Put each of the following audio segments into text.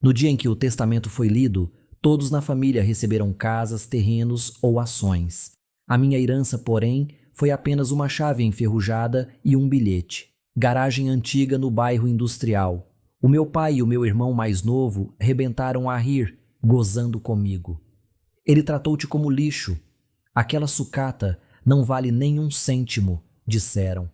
No dia em que o testamento foi lido, todos na família receberam casas, terrenos ou ações. A minha herança, porém, foi apenas uma chave enferrujada e um bilhete. Garagem antiga no bairro industrial. O meu pai e o meu irmão mais novo rebentaram a rir, gozando comigo. Ele tratou-te como lixo. Aquela sucata não vale nem um cêntimo, disseram.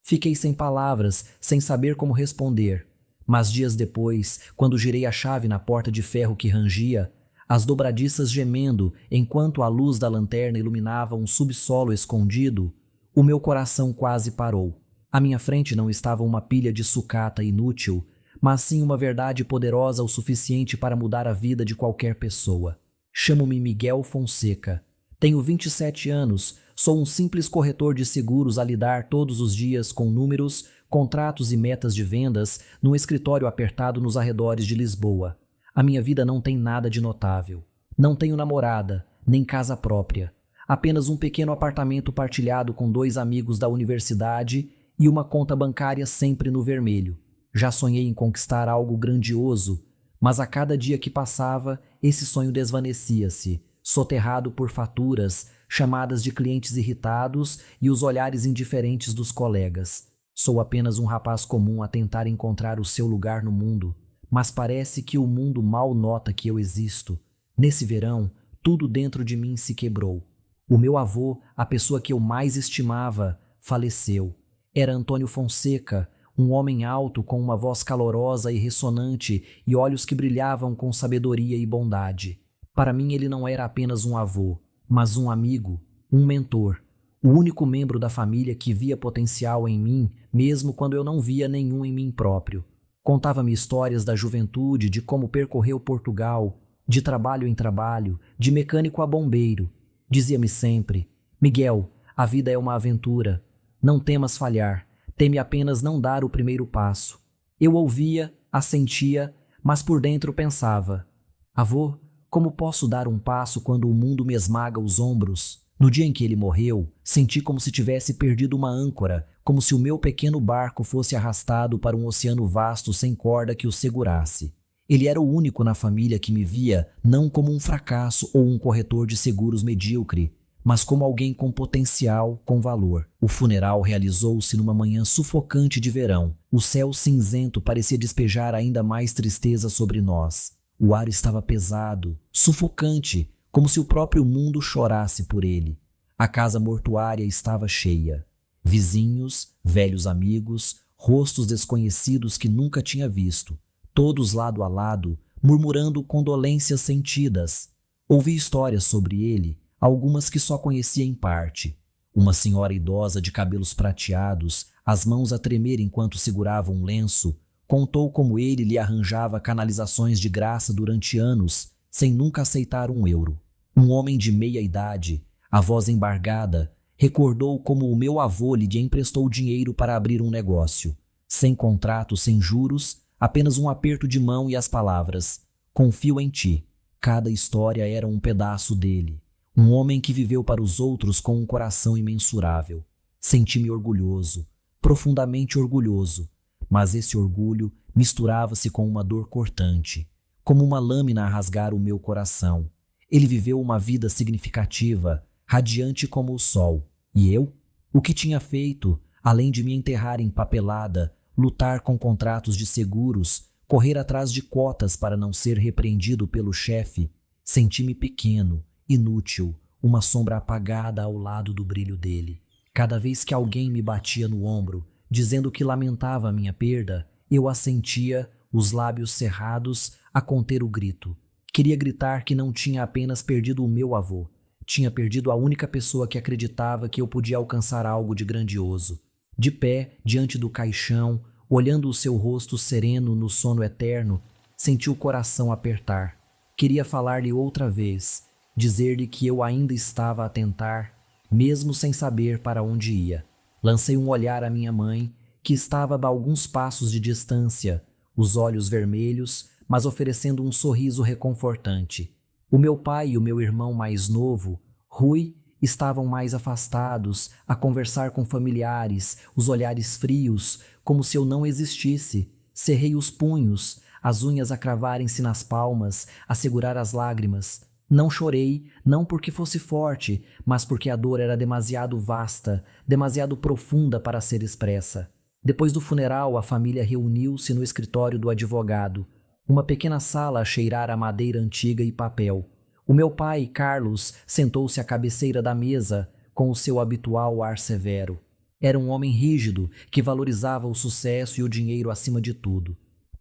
Fiquei sem palavras, sem saber como responder. Mas dias depois, quando girei a chave na porta de ferro que rangia, as dobradiças gemendo enquanto a luz da lanterna iluminava um subsolo escondido, o meu coração quase parou. À minha frente não estava uma pilha de sucata inútil, mas sim uma verdade poderosa o suficiente para mudar a vida de qualquer pessoa. Chamo-me Miguel Fonseca. Tenho 27 anos, sou um simples corretor de seguros a lidar todos os dias com números, contratos e metas de vendas num escritório apertado nos arredores de Lisboa. A minha vida não tem nada de notável. Não tenho namorada, nem casa própria. Apenas um pequeno apartamento partilhado com 2 amigos da universidade e uma conta bancária sempre no vermelho. Já sonhei em conquistar algo grandioso, mas a cada dia que passava, esse sonho desvanecia-se, soterrado por faturas, chamadas de clientes irritados e os olhares indiferentes dos colegas. Sou apenas um rapaz comum a tentar encontrar o seu lugar no mundo, mas parece que o mundo mal nota que eu existo. Nesse verão, tudo dentro de mim se quebrou. O meu avô, a pessoa que eu mais estimava, faleceu. Era Antônio Fonseca, um homem alto com uma voz calorosa e ressonante e olhos que brilhavam com sabedoria e bondade. Para mim ele não era apenas um avô, mas um amigo, um mentor, o único membro da família que via potencial em mim, mesmo quando eu não via nenhum em mim próprio. Contava-me histórias da juventude, de como percorreu Portugal, de trabalho em trabalho, de mecânico a bombeiro. Dizia-me sempre: Miguel, a vida é uma aventura. Não temas falhar. Teme apenas não dar o primeiro passo. Eu ouvia, assentia, mas por dentro pensava: avô, como posso dar um passo quando o mundo me esmaga os ombros? No dia em que ele morreu, senti como se tivesse perdido uma âncora, como se o meu pequeno barco fosse arrastado para um oceano vasto sem corda que o segurasse. Ele era o único na família que me via não como um fracasso ou um corretor de seguros medíocre, mas como alguém com potencial, com valor. O funeral realizou-se numa manhã sufocante de verão. O céu cinzento parecia despejar ainda mais tristeza sobre nós. O ar estava pesado, sufocante, como se o próprio mundo chorasse por ele. A casa mortuária estava cheia. Vizinhos, velhos amigos, rostos desconhecidos que nunca tinha visto, todos lado a lado, murmurando condolências sentidas. Ouvi histórias sobre ele, algumas que só conhecia em parte. Uma senhora idosa de cabelos prateados, as mãos a tremer enquanto segurava um lenço, contou como ele lhe arranjava canalizações de graça durante anos, sem nunca aceitar um euro. Um homem de meia idade, a voz embargada, recordou como o meu avô lhe emprestou dinheiro para abrir um negócio. Sem contrato, sem juros, apenas um aperto de mão e as palavras: confio em ti. Cada história era um pedaço dele. Um homem que viveu para os outros com um coração imensurável. Senti-me orgulhoso, profundamente orgulhoso, mas esse orgulho misturava-se com uma dor cortante, como uma lâmina a rasgar o meu coração. Ele viveu uma vida significativa, radiante como o sol. E eu? O que tinha feito, além de me enterrar em papelada, lutar com contratos de seguros, correr atrás de cotas para não ser repreendido pelo chefe? Senti-me pequeno, inútil, uma sombra apagada ao lado do brilho dele. Cada vez que alguém me batia no ombro, dizendo que lamentava a minha perda, eu assentia, os lábios cerrados, a conter o grito. Queria gritar que não tinha apenas perdido o meu avô, tinha perdido a única pessoa que acreditava que eu podia alcançar algo de grandioso. De pé, diante do caixão, olhando o seu rosto sereno no sono eterno, senti o coração apertar. Queria falar-lhe outra vez, dizer-lhe que eu ainda estava a tentar, mesmo sem saber para onde ia. Lancei um olhar à minha mãe, que estava a alguns passos de distância, os olhos vermelhos, mas oferecendo um sorriso reconfortante. O meu pai e o meu irmão mais novo, Rui, estavam mais afastados, a conversar com familiares, os olhares frios, como se eu não existisse. Cerrei os punhos, as unhas a cravarem-se nas palmas, a segurar as lágrimas. Não chorei, não porque fosse forte, mas porque a dor era demasiado vasta, demasiado profunda para ser expressa. Depois do funeral, a família reuniu-se no escritório do advogado, uma pequena sala a cheirar a madeira antiga e papel. O meu pai, Carlos, sentou-se à cabeceira da mesa, com o seu habitual ar severo. Era um homem rígido, que valorizava o sucesso e o dinheiro acima de tudo.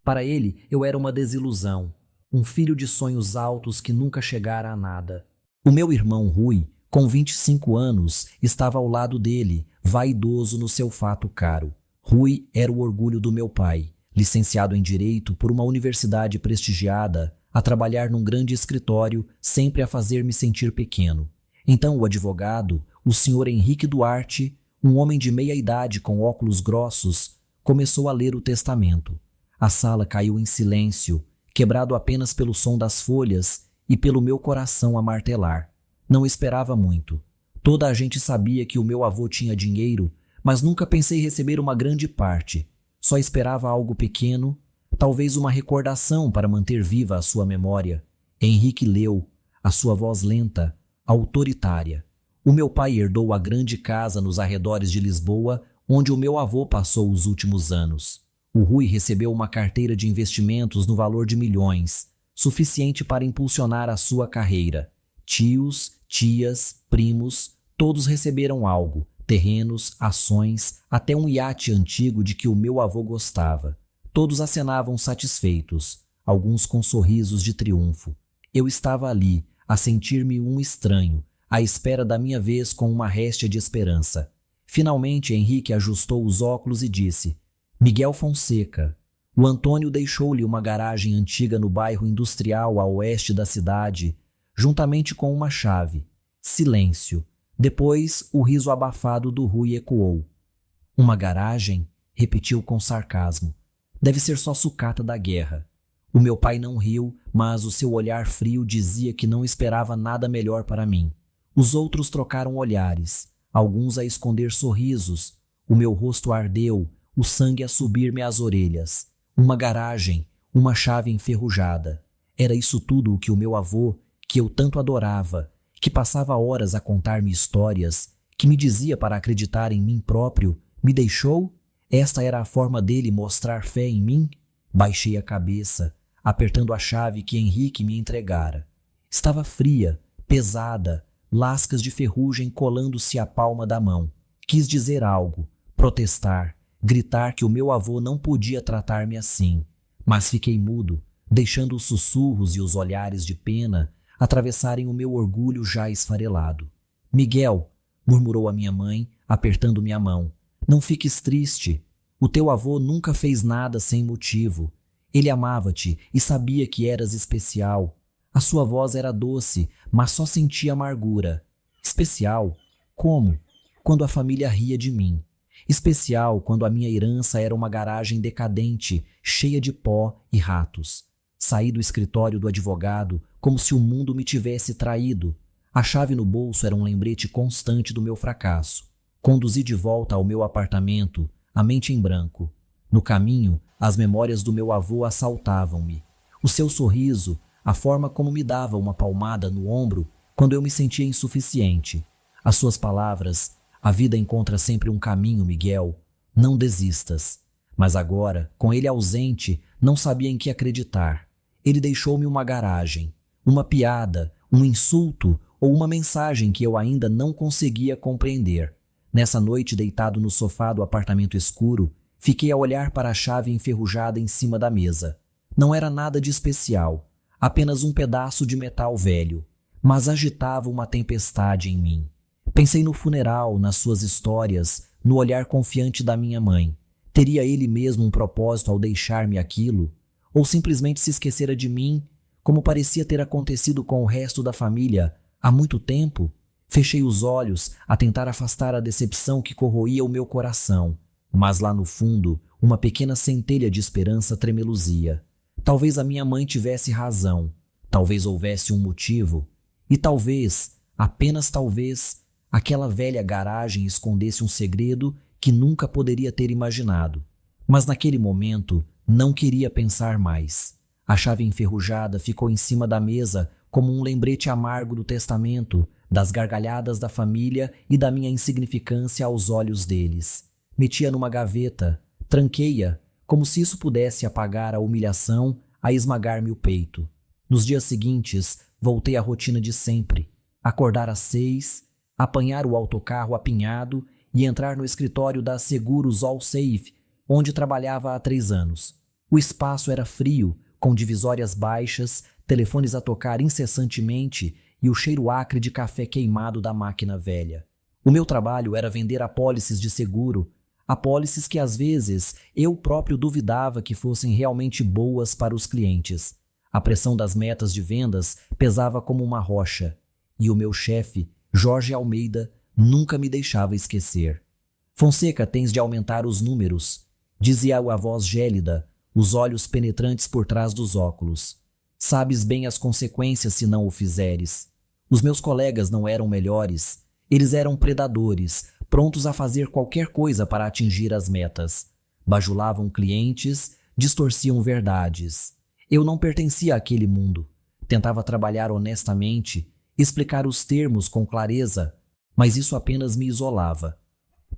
Para ele, eu era uma desilusão, um filho de sonhos altos que nunca chegara a nada. O meu irmão Rui, com 25 anos, estava ao lado dele, vaidoso no seu fato caro. Rui era o orgulho do meu pai, licenciado em Direito por uma universidade prestigiada, a trabalhar num grande escritório, sempre a fazer-me sentir pequeno. Então o advogado, o senhor Henrique Duarte, um homem de meia idade com óculos grossos, começou a ler o testamento. A sala caiu em silêncio, quebrado apenas pelo som das folhas e pelo meu coração a martelar. Não esperava muito. Toda a gente sabia que o meu avô tinha dinheiro, mas nunca pensei receber uma grande parte. Só esperava algo pequeno, talvez uma recordação para manter viva a sua memória. Henrique leu, a sua voz lenta, autoritária. O meu pai herdou a grande casa nos arredores de Lisboa, onde o meu avô passou os últimos anos. O Rui recebeu uma carteira de investimentos no valor de milhões, suficiente para impulsionar a sua carreira. Tios, tias, primos, todos receberam algo, terrenos, ações, até um iate antigo de que o meu avô gostava. Todos acenavam satisfeitos, alguns com sorrisos de triunfo. Eu estava ali, a sentir-me um estranho, à espera da minha vez com uma réstia de esperança. Finalmente Henrique ajustou os óculos e disse: Miguel Fonseca. O Antônio deixou-lhe uma garagem antiga no bairro industrial a oeste da cidade, juntamente com uma chave. Silêncio. Depois, o riso abafado do Rui ecoou. Uma garagem? Repetiu com sarcasmo. Deve ser só sucata da guerra. O meu pai não riu, mas o seu olhar frio dizia que não esperava nada melhor para mim. Os outros trocaram olhares, alguns a esconder sorrisos. O meu rosto ardeu, o sangue a subir-me às orelhas. Uma garagem, uma chave enferrujada. Era isso tudo o que o meu avô, que eu tanto adorava, que passava horas a contar-me histórias, que me dizia para acreditar em mim próprio, me deixou? Esta era a forma dele mostrar fé em mim? Baixei a cabeça, apertando a chave que Henrique me entregara. Estava fria, pesada, lascas de ferrugem colando-se à palma da mão. Quis dizer algo, protestar, gritar que o meu avô não podia tratar-me assim, mas fiquei mudo, deixando os sussurros e os olhares de pena atravessarem o meu orgulho já esfarelado. Miguel, murmurou a minha mãe, apertando-me a mão, não fiques triste. O teu avô nunca fez nada sem motivo. Ele amava-te e sabia que eras especial. A sua voz era doce, mas só sentia amargura. Especial? Como? Quando a família ria de mim. Especial quando a minha herança era uma garagem decadente, cheia de pó e ratos. Saí do escritório do advogado como se o mundo me tivesse traído. A chave no bolso era um lembrete constante do meu fracasso. Conduzi de volta ao meu apartamento, a mente em branco. No caminho, as memórias do meu avô assaltavam-me. O seu sorriso, a forma como me dava uma palmada no ombro quando eu me sentia insuficiente. As suas palavras: a vida encontra sempre um caminho, Miguel. Não desistas. Mas agora, com ele ausente, não sabia em que acreditar. Ele deixou-me uma garagem, uma piada, um insulto ou uma mensagem que eu ainda não conseguia compreender. Nessa noite, deitado no sofá do apartamento escuro, fiquei a olhar para a chave enferrujada em cima da mesa. Não era nada de especial, apenas um pedaço de metal velho, mas agitava uma tempestade em mim. Pensei no funeral, nas suas histórias, no olhar confiante da minha mãe. Teria ele mesmo um propósito ao deixar-me aquilo? Ou simplesmente se esquecera de mim, como parecia ter acontecido com o resto da família há muito tempo? Fechei os olhos a tentar afastar a decepção que corroía o meu coração, mas lá no fundo, uma pequena centelha de esperança tremeluzia. Talvez a minha mãe tivesse razão, talvez houvesse um motivo, e talvez, apenas talvez, aquela velha garagem escondesse um segredo que nunca poderia ter imaginado. Mas naquele momento, não queria pensar mais. A chave enferrujada ficou em cima da mesa como um lembrete amargo do testamento, das gargalhadas da família e da minha insignificância aos olhos deles. Meti-a numa gaveta, tranquei-a, como se isso pudesse apagar a humilhação a esmagar-me o peito. Nos dias seguintes, voltei à rotina de sempre. Acordar às 6, apanhar o autocarro apinhado e entrar no escritório da Seguros All Safe, onde trabalhava há 3 anos. O espaço era frio, com divisórias baixas, telefones a tocar incessantemente e o cheiro acre de café queimado da máquina velha. O meu trabalho era vender apólices de seguro, apólices que às vezes eu próprio duvidava que fossem realmente boas para os clientes. A pressão das metas de vendas pesava como uma rocha, e o meu chefe, Jorge Almeida, nunca me deixava esquecer. Fonseca, tens de aumentar os números, dizia-o a voz gélida, os olhos penetrantes por trás dos óculos. Sabes bem as consequências se não o fizeres. Os meus colegas não eram melhores, eles eram predadores, prontos a fazer qualquer coisa para atingir as metas. Bajulavam clientes, distorciam verdades. Eu não pertencia àquele mundo. Tentava trabalhar honestamente, explicar os termos com clareza, mas isso apenas me isolava.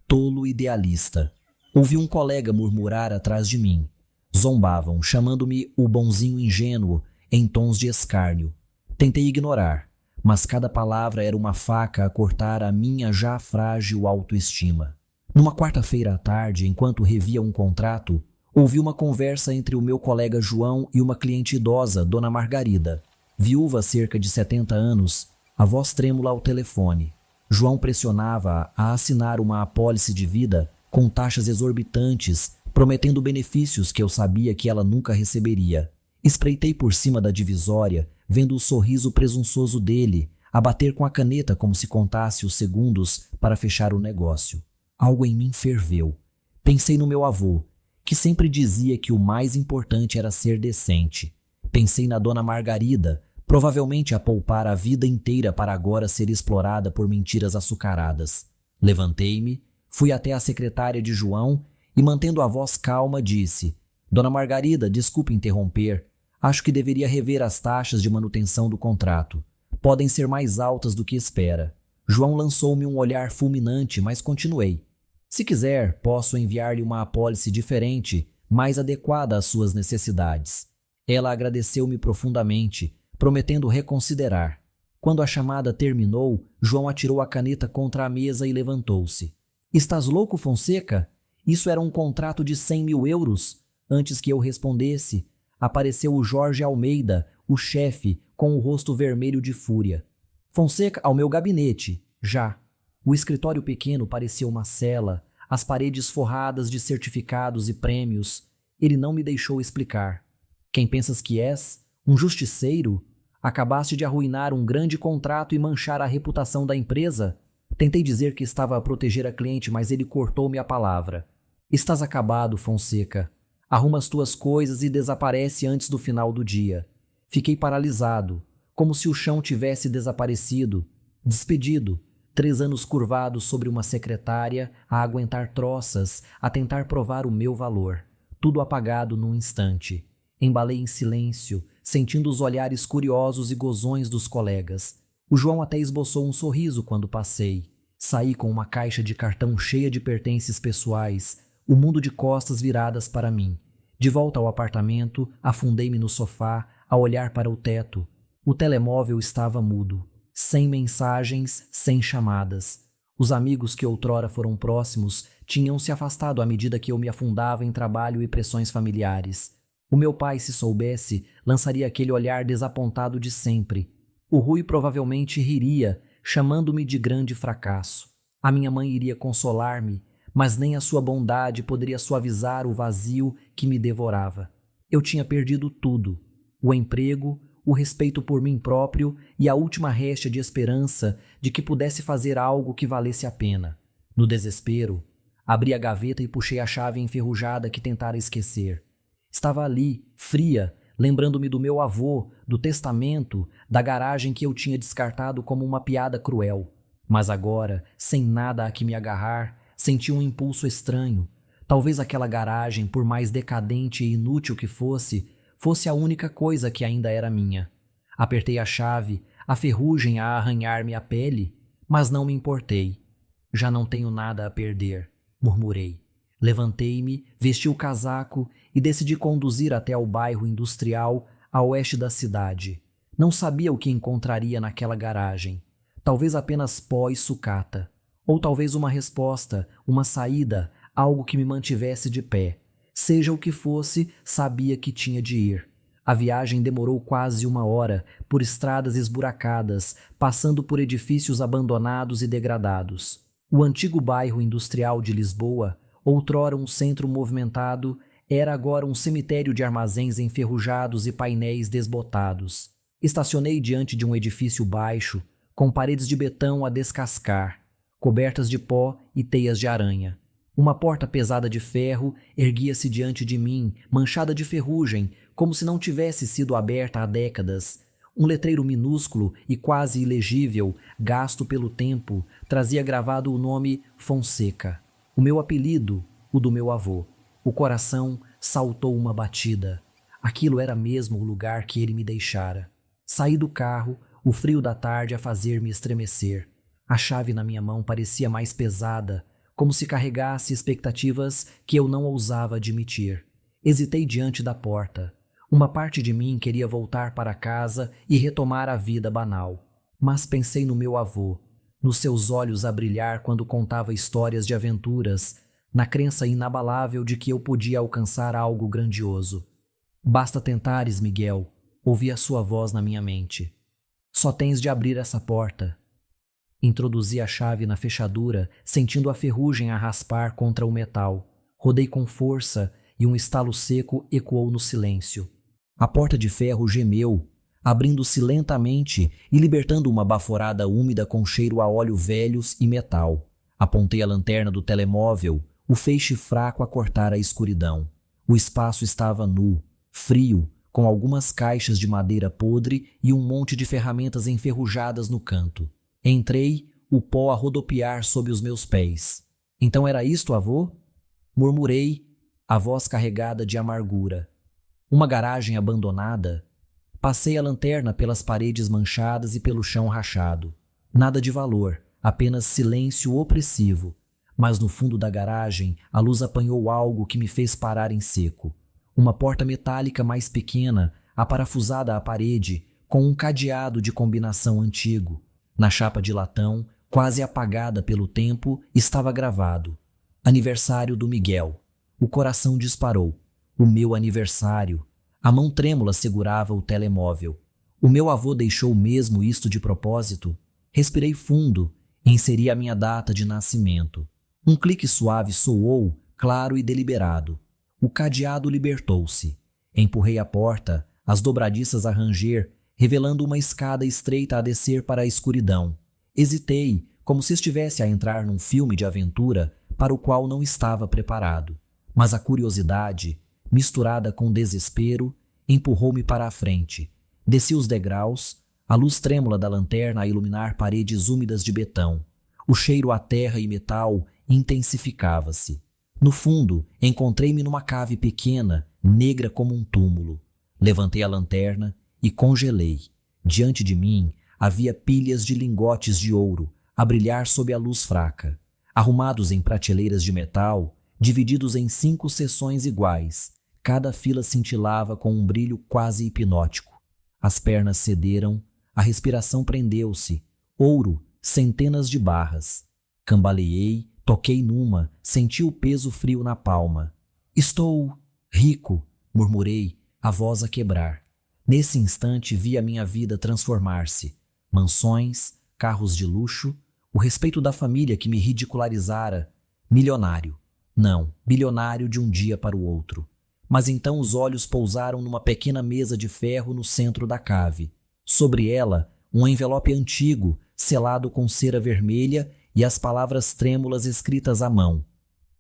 Tolo idealista. Ouvi um colega murmurar atrás de mim. Zombavam, chamando-me o bonzinho ingênuo, em tons de escárnio. Tentei ignorar, mas cada palavra era uma faca a cortar a minha já frágil autoestima. Numa quarta-feira à tarde, enquanto revia um contrato, ouvi uma conversa entre o meu colega João e uma cliente idosa, Dona Margarida. Viúva há cerca de 70 anos, a voz trêmula ao telefone. João pressionava-a a assinar uma apólice de vida com taxas exorbitantes, prometendo benefícios que eu sabia que ela nunca receberia. Espreitei por cima da divisória, vendo o sorriso presunçoso dele, a bater com a caneta como se contasse os segundos para fechar o negócio. Algo em mim ferveu. Pensei no meu avô, que sempre dizia que o mais importante era ser decente. Pensei na Dona Margarida, provavelmente a poupar a vida inteira para agora ser explorada por mentiras açucaradas. Levantei-me, fui até a secretária de João e, mantendo a voz calma, disse: Dona Margarida, desculpe interromper. Acho que deveria rever as taxas de manutenção do contrato. Podem ser mais altas do que espera. João lançou-me um olhar fulminante, mas continuei. Se quiser, posso enviar-lhe uma apólice diferente, mais adequada às suas necessidades. Ela agradeceu-me profundamente, prometendo reconsiderar. Quando a chamada terminou, João atirou a caneta contra a mesa e levantou-se. Estás louco, Fonseca? Isso era um contrato de 100 mil euros? Antes que eu respondesse, apareceu o Jorge Almeida, o chefe, com o rosto vermelho de fúria. Fonseca, ao meu gabinete, já. O escritório pequeno parecia uma cela, as paredes forradas de certificados e prêmios. Ele não me deixou explicar. Quem pensas que és? Um justiceiro? Acabaste de arruinar um grande contrato e manchar a reputação da empresa? Tentei dizer que estava a proteger a cliente, mas ele cortou-me a palavra. Estás acabado, Fonseca. Arruma as tuas coisas e desaparece antes do final do dia. Fiquei paralisado, como se o chão tivesse desaparecido. Despedido. 3 anos curvados sobre uma secretária, a aguentar troças, a tentar provar o meu valor. Tudo apagado num instante. Embalei em silêncio, sentindo os olhares curiosos e gozões dos colegas. O João até esboçou um sorriso quando passei. Saí com uma caixa de cartão cheia de pertences pessoais, o mundo de costas viradas para mim. De volta ao apartamento, afundei-me no sofá, a olhar para o teto. O telemóvel estava mudo. Sem mensagens, sem chamadas. Os amigos que outrora foram próximos tinham se afastado à medida que eu me afundava em trabalho e pressões familiares. O meu pai, se soubesse, lançaria aquele olhar desapontado de sempre. O Rui provavelmente riria, chamando-me de grande fracasso. A minha mãe iria consolar-me, mas nem a sua bondade poderia suavizar o vazio que me devorava. Eu tinha perdido tudo: o emprego, o respeito por mim próprio e a última réstia de esperança de que pudesse fazer algo que valesse a pena. No desespero, abri a gaveta e puxei a chave enferrujada que tentara esquecer. Estava ali, fria, lembrando-me do meu avô, do testamento, da garagem que eu tinha descartado como uma piada cruel. Mas agora, sem nada a que me agarrar, senti um impulso estranho. Talvez aquela garagem, por mais decadente e inútil que fosse fosse a única coisa que ainda era minha. Apertei a chave, a ferrugem a arranhar-me a pele, mas não me importei. Já não tenho nada a perder, murmurei. Levantei-me, vesti o casaco e decidi conduzir até ao bairro industrial a oeste da cidade. Não sabia o que encontraria naquela garagem. Talvez apenas pó e sucata. Ou talvez uma resposta, uma saída, algo que me mantivesse de pé. Seja o que fosse, sabia que tinha de ir. A viagem demorou quase 1 hora, por estradas esburacadas, passando por edifícios abandonados e degradados. O antigo bairro industrial de Lisboa, outrora um centro movimentado, era agora um cemitério de armazéns enferrujados e painéis desbotados. Estacionei diante de um edifício baixo, com paredes de betão a descascar, cobertas de pó e teias de aranha. Uma porta pesada de ferro erguia-se diante de mim, manchada de ferrugem, como se não tivesse sido aberta há décadas. Um letreiro minúsculo e quase ilegível, gasto pelo tempo, trazia gravado o nome Fonseca. O meu apelido, o do meu avô. O coração saltou uma batida. Aquilo era mesmo o lugar que ele me deixara. Saí do carro, o frio da tarde a fazer-me estremecer. A chave na minha mão parecia mais pesada, como se carregasse expectativas que eu não ousava admitir. Hesitei diante da porta. Uma parte de mim queria voltar para casa e retomar a vida banal. Mas pensei no meu avô, nos seus olhos a brilhar quando contava histórias de aventuras, na crença inabalável de que eu podia alcançar algo grandioso. Basta tentares, Miguel, ouvi a sua voz na minha mente. Só tens de abrir essa porta. Introduzi a chave na fechadura, sentindo a ferrugem a raspar contra o metal. Rodei com força e um estalo seco ecoou no silêncio. A porta de ferro gemeu, abrindo-se lentamente e libertando uma baforada úmida com cheiro a óleo velhos e metal. Apontei a lanterna do telemóvel, o feixe fraco a cortar a escuridão. O espaço estava nu, frio, com algumas caixas de madeira podre e um monte de ferramentas enferrujadas no canto. Entrei, o pó a rodopiar sob os meus pés. Então era isto, avô? Murmurei, a voz carregada de amargura. Uma garagem abandonada? Passei a lanterna pelas paredes manchadas e pelo chão rachado. Nada de valor, apenas silêncio opressivo. Mas no fundo da garagem, a luz apanhou algo que me fez parar em seco. Uma porta metálica mais pequena, aparafusada à parede, com um cadeado de combinação antigo. Na chapa de latão, quase apagada pelo tempo, estava gravado: Aniversário do Miguel. O coração disparou. O meu aniversário. A mão trêmula segurava o telemóvel. O meu avô deixou mesmo isto de propósito? Respirei fundo e inseri a minha data de nascimento. Um clique suave soou, claro e deliberado. O cadeado libertou-se. Empurrei a porta, as dobradiças a ranger, revelando uma escada estreita a descer para a escuridão. Hesitei, como se estivesse a entrar num filme de aventura para o qual não estava preparado. Mas a curiosidade, misturada com desespero, empurrou-me para a frente. Desci os degraus, a luz trêmula da lanterna a iluminar paredes úmidas de betão. O cheiro a terra e metal intensificava-se. No fundo, encontrei-me numa cave pequena, negra como um túmulo. Levantei a lanterna e congelei. Diante de mim havia pilhas de lingotes de ouro a brilhar sob a luz fraca. Arrumados em prateleiras de metal, divididos em 5 seções iguais, cada fila cintilava com um brilho quase hipnótico. As pernas cederam, a respiração prendeu-se. Ouro, centenas de barras. Cambaleei, toquei numa, senti o peso frio na palma. Estou rico, murmurei, a voz a quebrar. Nesse instante vi a minha vida transformar-se. Mansões, carros de luxo, o respeito da família que me ridicularizara. Milionário. Não, bilionário de um dia para o outro. Mas então os olhos pousaram numa pequena mesa de ferro no centro da cave. Sobre ela, um envelope antigo, selado com cera vermelha e as palavras trêmulas escritas à mão.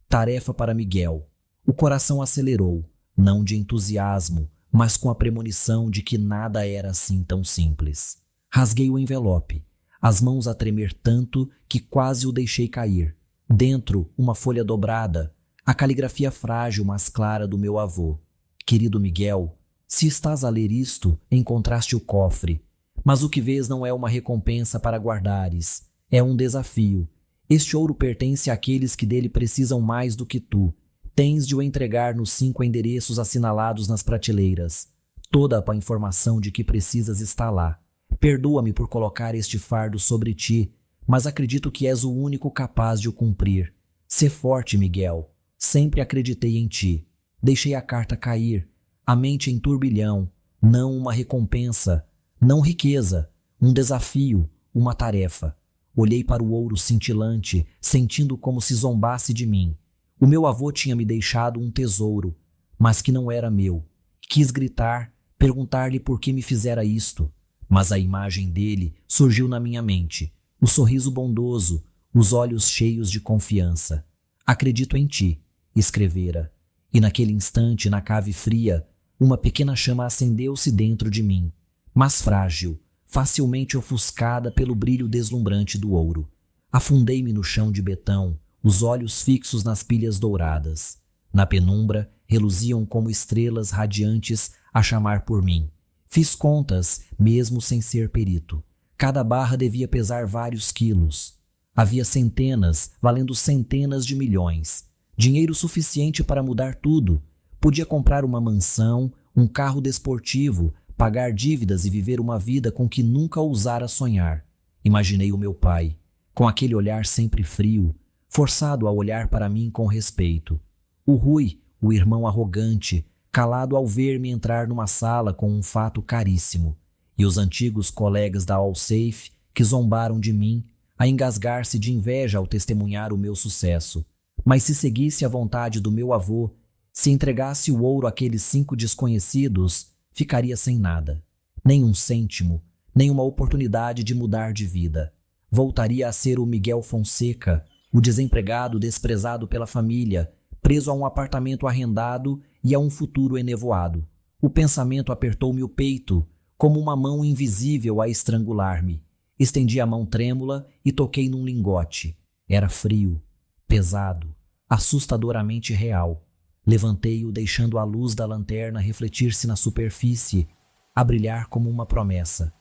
Tarefa para Miguel. O coração acelerou, não de entusiasmo, mas com a premonição de que nada era assim tão simples. Rasguei o envelope, as mãos a tremer tanto que quase o deixei cair. Dentro, uma folha dobrada, a caligrafia frágil mas clara do meu avô. Querido Miguel, Se estás a ler isto, encontraste o cofre. Mas o que vês não é uma recompensa para guardares, é um desafio. Este ouro pertence àqueles que dele precisam mais do que tu. Tens de o entregar nos 5 endereços assinalados nas prateleiras. Toda a informação de que precisas está lá. Perdoa-me por colocar este fardo sobre ti, mas acredito que és o único capaz de o cumprir. Sê forte, Miguel. Sempre acreditei em ti. Deixei a carta cair, a mente em turbilhão, não uma recompensa, não riqueza, um desafio, uma tarefa. Olhei para o ouro cintilante, sentindo como se zombasse de mim. O meu avô tinha me deixado um tesouro, mas que não era meu. Quis gritar, perguntar-lhe por que me fizera isto, mas a imagem dele surgiu na minha mente, o sorriso bondoso, os olhos cheios de confiança. Acredito em ti, escrevera. E naquele instante, na cave fria, uma pequena chama acendeu-se dentro de mim, mas frágil, facilmente ofuscada pelo brilho deslumbrante do ouro. Afundei-me no chão de betão, os olhos fixos nas pilhas douradas. Na penumbra, reluziam como estrelas radiantes a chamar por mim. Fiz contas, mesmo sem ser perito. Cada barra devia pesar vários quilos. Havia centenas, valendo centenas de milhões. Dinheiro suficiente para mudar tudo. Podia comprar uma mansão, um carro desportivo, pagar dívidas e viver uma vida com que nunca ousara sonhar. Imaginei o meu pai, com aquele olhar sempre frio, forçado a olhar para mim com respeito. O Rui, o irmão arrogante, calado ao ver-me entrar numa sala com um fato caríssimo. E os antigos colegas da Allsafe, que zombaram de mim, a engasgar-se de inveja ao testemunhar o meu sucesso. Mas se seguisse a vontade do meu avô, se entregasse o ouro àqueles 5 desconhecidos, ficaria sem nada. Nem um cêntimo, nem uma oportunidade de mudar de vida. Voltaria a ser o Miguel Fonseca, o desempregado desprezado pela família, preso a um apartamento arrendado e a um futuro enevoado. O pensamento apertou-me o peito, como uma mão invisível a estrangular-me. Estendi a mão trêmula e toquei num lingote. Era frio, pesado, assustadoramente real. Levantei-o, deixando a luz da lanterna refletir-se na superfície, a brilhar como uma promessa.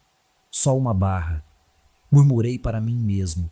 Só uma barra. Murmurei para mim mesmo.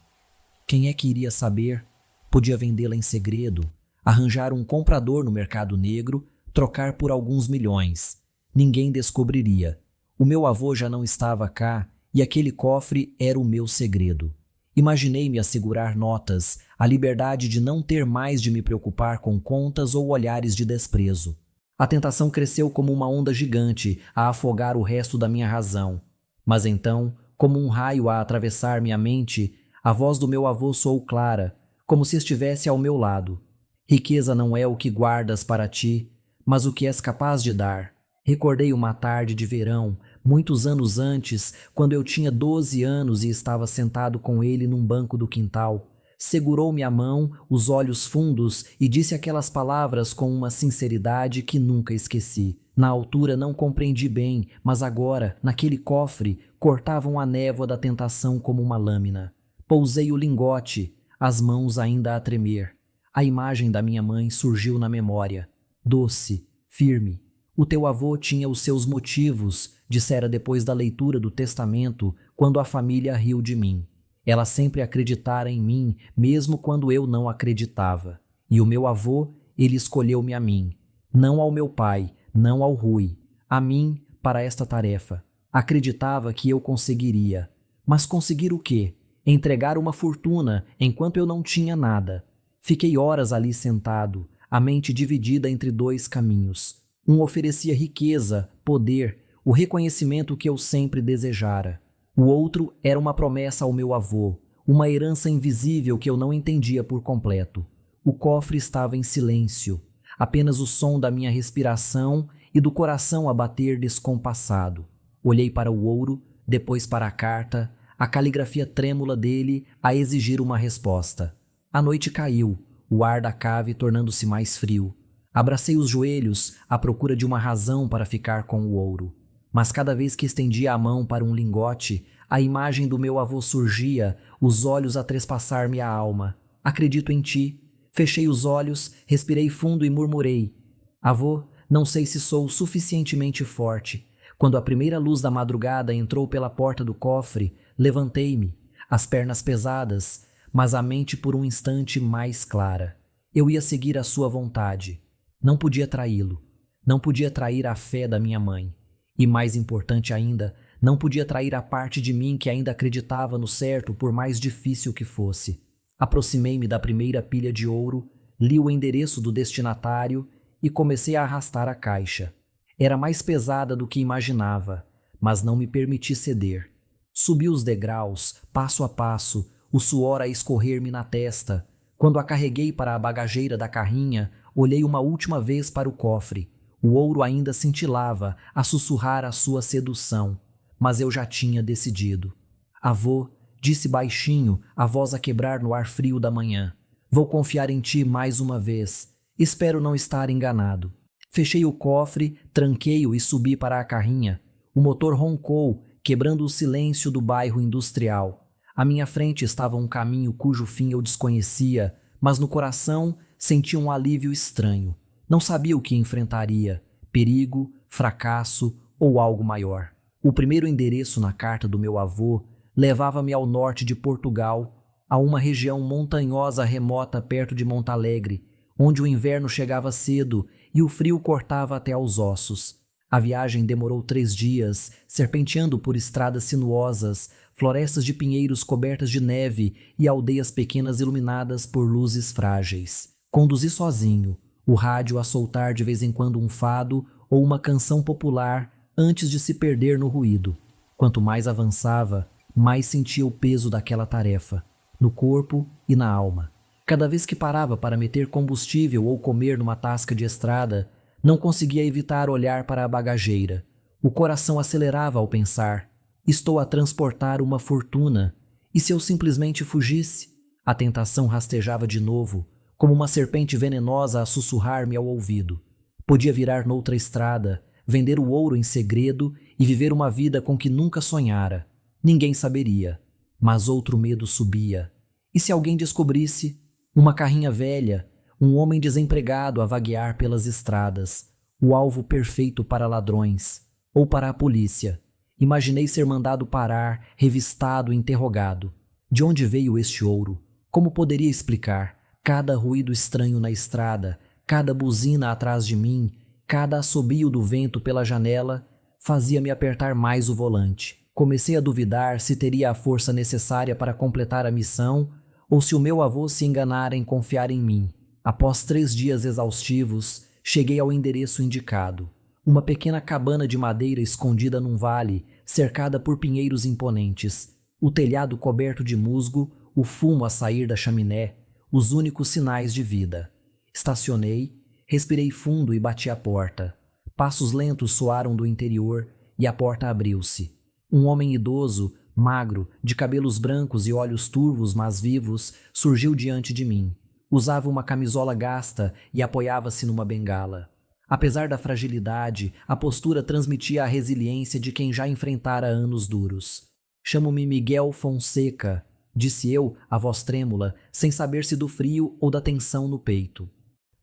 Quem é que iria saber? Podia vendê-la em segredo, arranjar um comprador no mercado negro, trocar por alguns milhões. Ninguém descobriria. O meu avô já não estava cá e aquele cofre era o meu segredo. Imaginei-me a segurar notas, a liberdade de não ter mais de me preocupar com contas ou olhares de desprezo. A tentação cresceu como uma onda gigante a afogar o resto da minha razão. Mas então, como um raio a atravessar minha mente, a voz do meu avô soou clara, como se estivesse ao meu lado. Riqueza não é o que guardas para ti, mas o que és capaz de dar. Recordei uma tarde de verão, muitos anos antes, quando eu tinha 12 anos e estava sentado com ele num banco do quintal. Segurou-me a mão, os olhos fundos, e disse aquelas palavras com uma sinceridade que nunca esqueci. Na altura não compreendi bem, mas agora, naquele cofre, cortavam a névoa da tentação como uma lâmina. Pousei o lingote, as mãos ainda a tremer. A imagem da minha mãe surgiu na memória. Doce, firme. O teu avô tinha os seus motivos, dissera depois da leitura do testamento, quando a família riu de mim. Ela sempre acreditara em mim, mesmo quando eu não acreditava. E o meu avô, ele escolheu-me a mim. Não ao meu pai, não ao Rui. A mim, para esta tarefa. Acreditava que eu conseguiria. Mas conseguir o quê? Entregar uma fortuna, enquanto eu não tinha nada. Fiquei horas ali sentado, a mente dividida entre 2 caminhos. Um oferecia riqueza, poder, o reconhecimento que eu sempre desejara. O outro era uma promessa ao meu avô, uma herança invisível que eu não entendia por completo. O cofre estava em silêncio, apenas o som da minha respiração e do coração a bater descompassado. Olhei para o ouro, depois para a carta, a caligrafia trêmula dele a exigir uma resposta. A noite caiu, o ar da cave tornando-se mais frio. Abracei os joelhos à procura de uma razão para ficar com o ouro. Mas cada vez que estendia a mão para um lingote, a imagem do meu avô surgia, os olhos a trespassar-me a alma. Acredito em ti. Fechei os olhos, respirei fundo e murmurei. Avô, Não sei se sou suficientemente forte. Quando a primeira luz da madrugada entrou pela porta do cofre, levantei-me, as pernas pesadas, mas a mente por um instante mais clara. Eu ia seguir a sua vontade. Não podia traí-lo. Não podia trair a fé da minha mãe. E mais importante ainda, não podia trair a parte de mim que ainda acreditava no certo por mais difícil que fosse. Aproximei-me da primeira pilha de ouro, li o endereço do destinatário e comecei a arrastar a caixa. Era mais pesada do que imaginava, mas não me permiti ceder. Subi os degraus, passo a passo, o suor a escorrer-me na testa. Quando a carreguei para a bagageira da carrinha, olhei uma última vez para o cofre. O ouro ainda cintilava, a sussurrar a sua sedução, mas eu já tinha decidido. Avô, disse baixinho, a voz a quebrar no ar frio da manhã. Vou confiar em ti mais uma vez. Espero não estar enganado. Fechei o cofre, tranquei-o e subi para a carrinha. O motor roncou, quebrando o silêncio do bairro industrial. À minha frente estava um caminho cujo fim eu desconhecia, mas no coração senti um alívio estranho. Não sabia o que enfrentaria: perigo, fracasso ou algo maior. O primeiro endereço na carta do meu avô levava-me ao norte de Portugal, a uma região montanhosa remota perto de Montalegre, onde o inverno chegava cedo e o frio cortava até aos ossos. A viagem demorou 3 dias, serpenteando por estradas sinuosas, florestas de pinheiros cobertas de neve e aldeias pequenas iluminadas por luzes frágeis. Conduzi sozinho, o rádio a soltar de vez em quando um fado ou uma canção popular antes de se perder no ruído. Quanto mais avançava, mais sentia o peso daquela tarefa, no corpo e na alma. Cada vez que parava para meter combustível ou comer numa tasca de estrada, não conseguia evitar olhar para a bagageira. O coração acelerava ao pensar: estou a transportar uma fortuna. E se eu simplesmente fugisse? A tentação rastejava de novo, como uma serpente venenosa a sussurrar-me ao ouvido. Podia virar noutra estrada, vender o ouro em segredo e viver uma vida com que nunca sonhara. Ninguém saberia. Mas outro medo subia. E se alguém descobrisse? Uma carrinha velha, um homem desempregado a vaguear pelas estradas, o alvo perfeito para ladrões, ou para a polícia. Imaginei ser mandado parar, revistado, interrogado. De onde veio este ouro? Como poderia explicar? Cada ruído estranho na estrada, cada buzina atrás de mim, cada assobio do vento pela janela, fazia-me apertar mais o volante. Comecei a duvidar se teria a força necessária para completar a missão ou se o meu avô se enganara em confiar em mim. Após 3 dias exaustivos, cheguei ao endereço indicado. Uma pequena cabana de madeira escondida num vale, cercada por pinheiros imponentes. O telhado coberto de musgo, o fumo a sair da chaminé, os únicos sinais de vida. Estacionei, respirei fundo e bati à porta. Passos lentos soaram do interior e a porta abriu-se. Um homem idoso, magro, de cabelos brancos e olhos turvos mas vivos, surgiu diante de mim. Usava uma camisola gasta e apoiava-se numa bengala. Apesar da fragilidade, a postura transmitia a resiliência de quem já enfrentara anos duros. Chamo-me Miguel Fonseca, disse eu, a voz trêmula, sem saber se do frio ou da tensão no peito.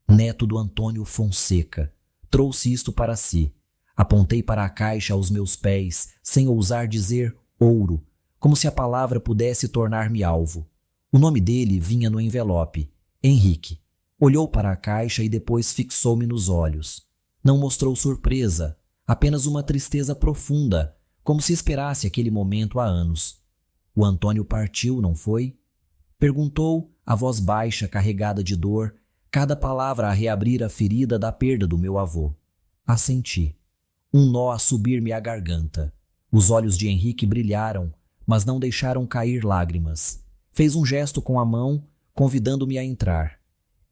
Neto do Antônio Fonseca. Trouxe isto para si. Apontei para a caixa aos meus pés, sem ousar dizer ouro, como se a palavra pudesse tornar-me alvo. O nome dele vinha no envelope. Henrique. Olhou para a caixa e depois fixou-me nos olhos. Não mostrou surpresa, apenas uma tristeza profunda, como se esperasse aquele momento há anos. O Antônio partiu, não foi? Perguntou, a voz baixa, carregada de dor, cada palavra a reabrir a ferida da perda do meu avô. Assenti. Um nó a subir-me à garganta. Os olhos de Henrique brilharam, mas não deixaram cair lágrimas. Fez um gesto com a mão, convidando-me a entrar.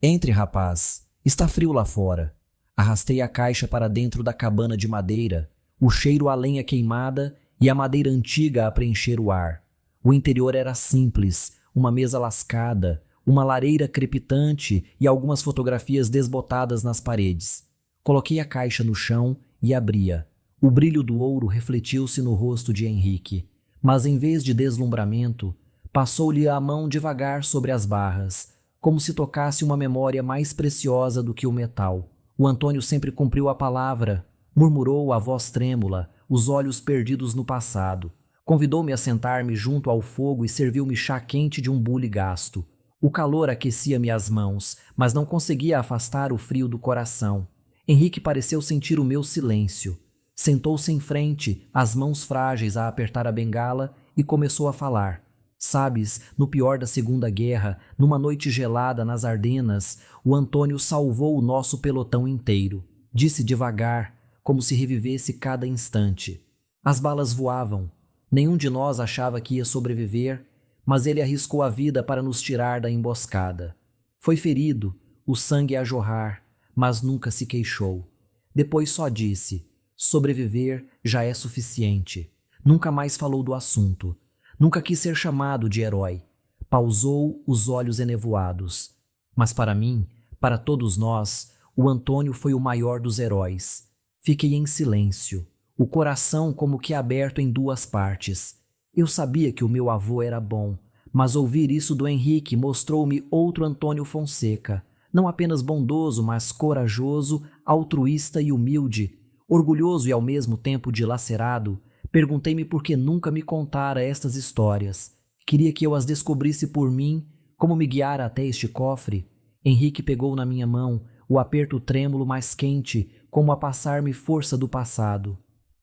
Entre, rapaz. Está frio lá fora. Arrastei a caixa para dentro da cabana de madeira, o cheiro a lenha queimada e a madeira antiga a preencher o ar. O interior era simples, uma mesa lascada, uma lareira crepitante e algumas fotografias desbotadas nas paredes. Coloquei a caixa no chão e abria. O brilho do ouro refletiu-se no rosto de Henrique, mas em vez de deslumbramento, passou-lhe a mão devagar sobre as barras, como se tocasse uma memória mais preciosa do que o metal. O Antônio sempre cumpriu a palavra, murmurou a voz trêmula, os olhos perdidos no passado. Convidou-me a sentar-me junto ao fogo e serviu-me chá quente de um bule gasto. O calor aquecia-me as mãos, mas não conseguia afastar o frio do coração. Henrique pareceu sentir o meu silêncio. Sentou-se em frente, as mãos frágeis a apertar a bengala, e começou a falar. Sabes, no pior da Segunda Guerra, numa noite gelada nas Ardenas, o Antônio salvou o nosso pelotão inteiro. Disse devagar, como se revivesse cada instante. As balas voavam. Nenhum de nós achava que ia sobreviver, mas ele arriscou a vida para nos tirar da emboscada. Foi ferido, o sangue a jorrar, mas nunca se queixou. Depois só disse: sobreviver já é suficiente. Nunca mais falou do assunto. Nunca quis ser chamado de herói. Pausou, os olhos enevoados. Mas para mim, para todos nós, o Antônio foi o maior dos heróis. Fiquei em silêncio, o coração como que aberto em duas partes. Eu sabia que o meu avô era bom, mas ouvir isso do Henrique mostrou-me outro Antônio Fonseca, não apenas bondoso, mas corajoso, altruísta e humilde, orgulhoso e ao mesmo tempo dilacerado. Perguntei-me por que nunca me contara estas histórias. Queria que eu as descobrisse por mim, como me guiara até este cofre. Henrique pegou na minha mão, o aperto trêmulo mais quente, como a passar-me força do passado.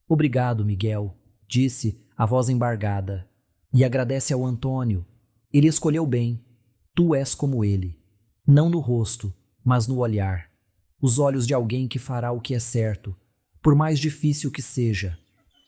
Obrigado, Miguel, disse, a voz embargada. E agradece ao Antônio. Ele escolheu bem. Tu és como ele. Não no rosto, mas no olhar. Os olhos de alguém que fará o que é certo, por mais difícil que seja.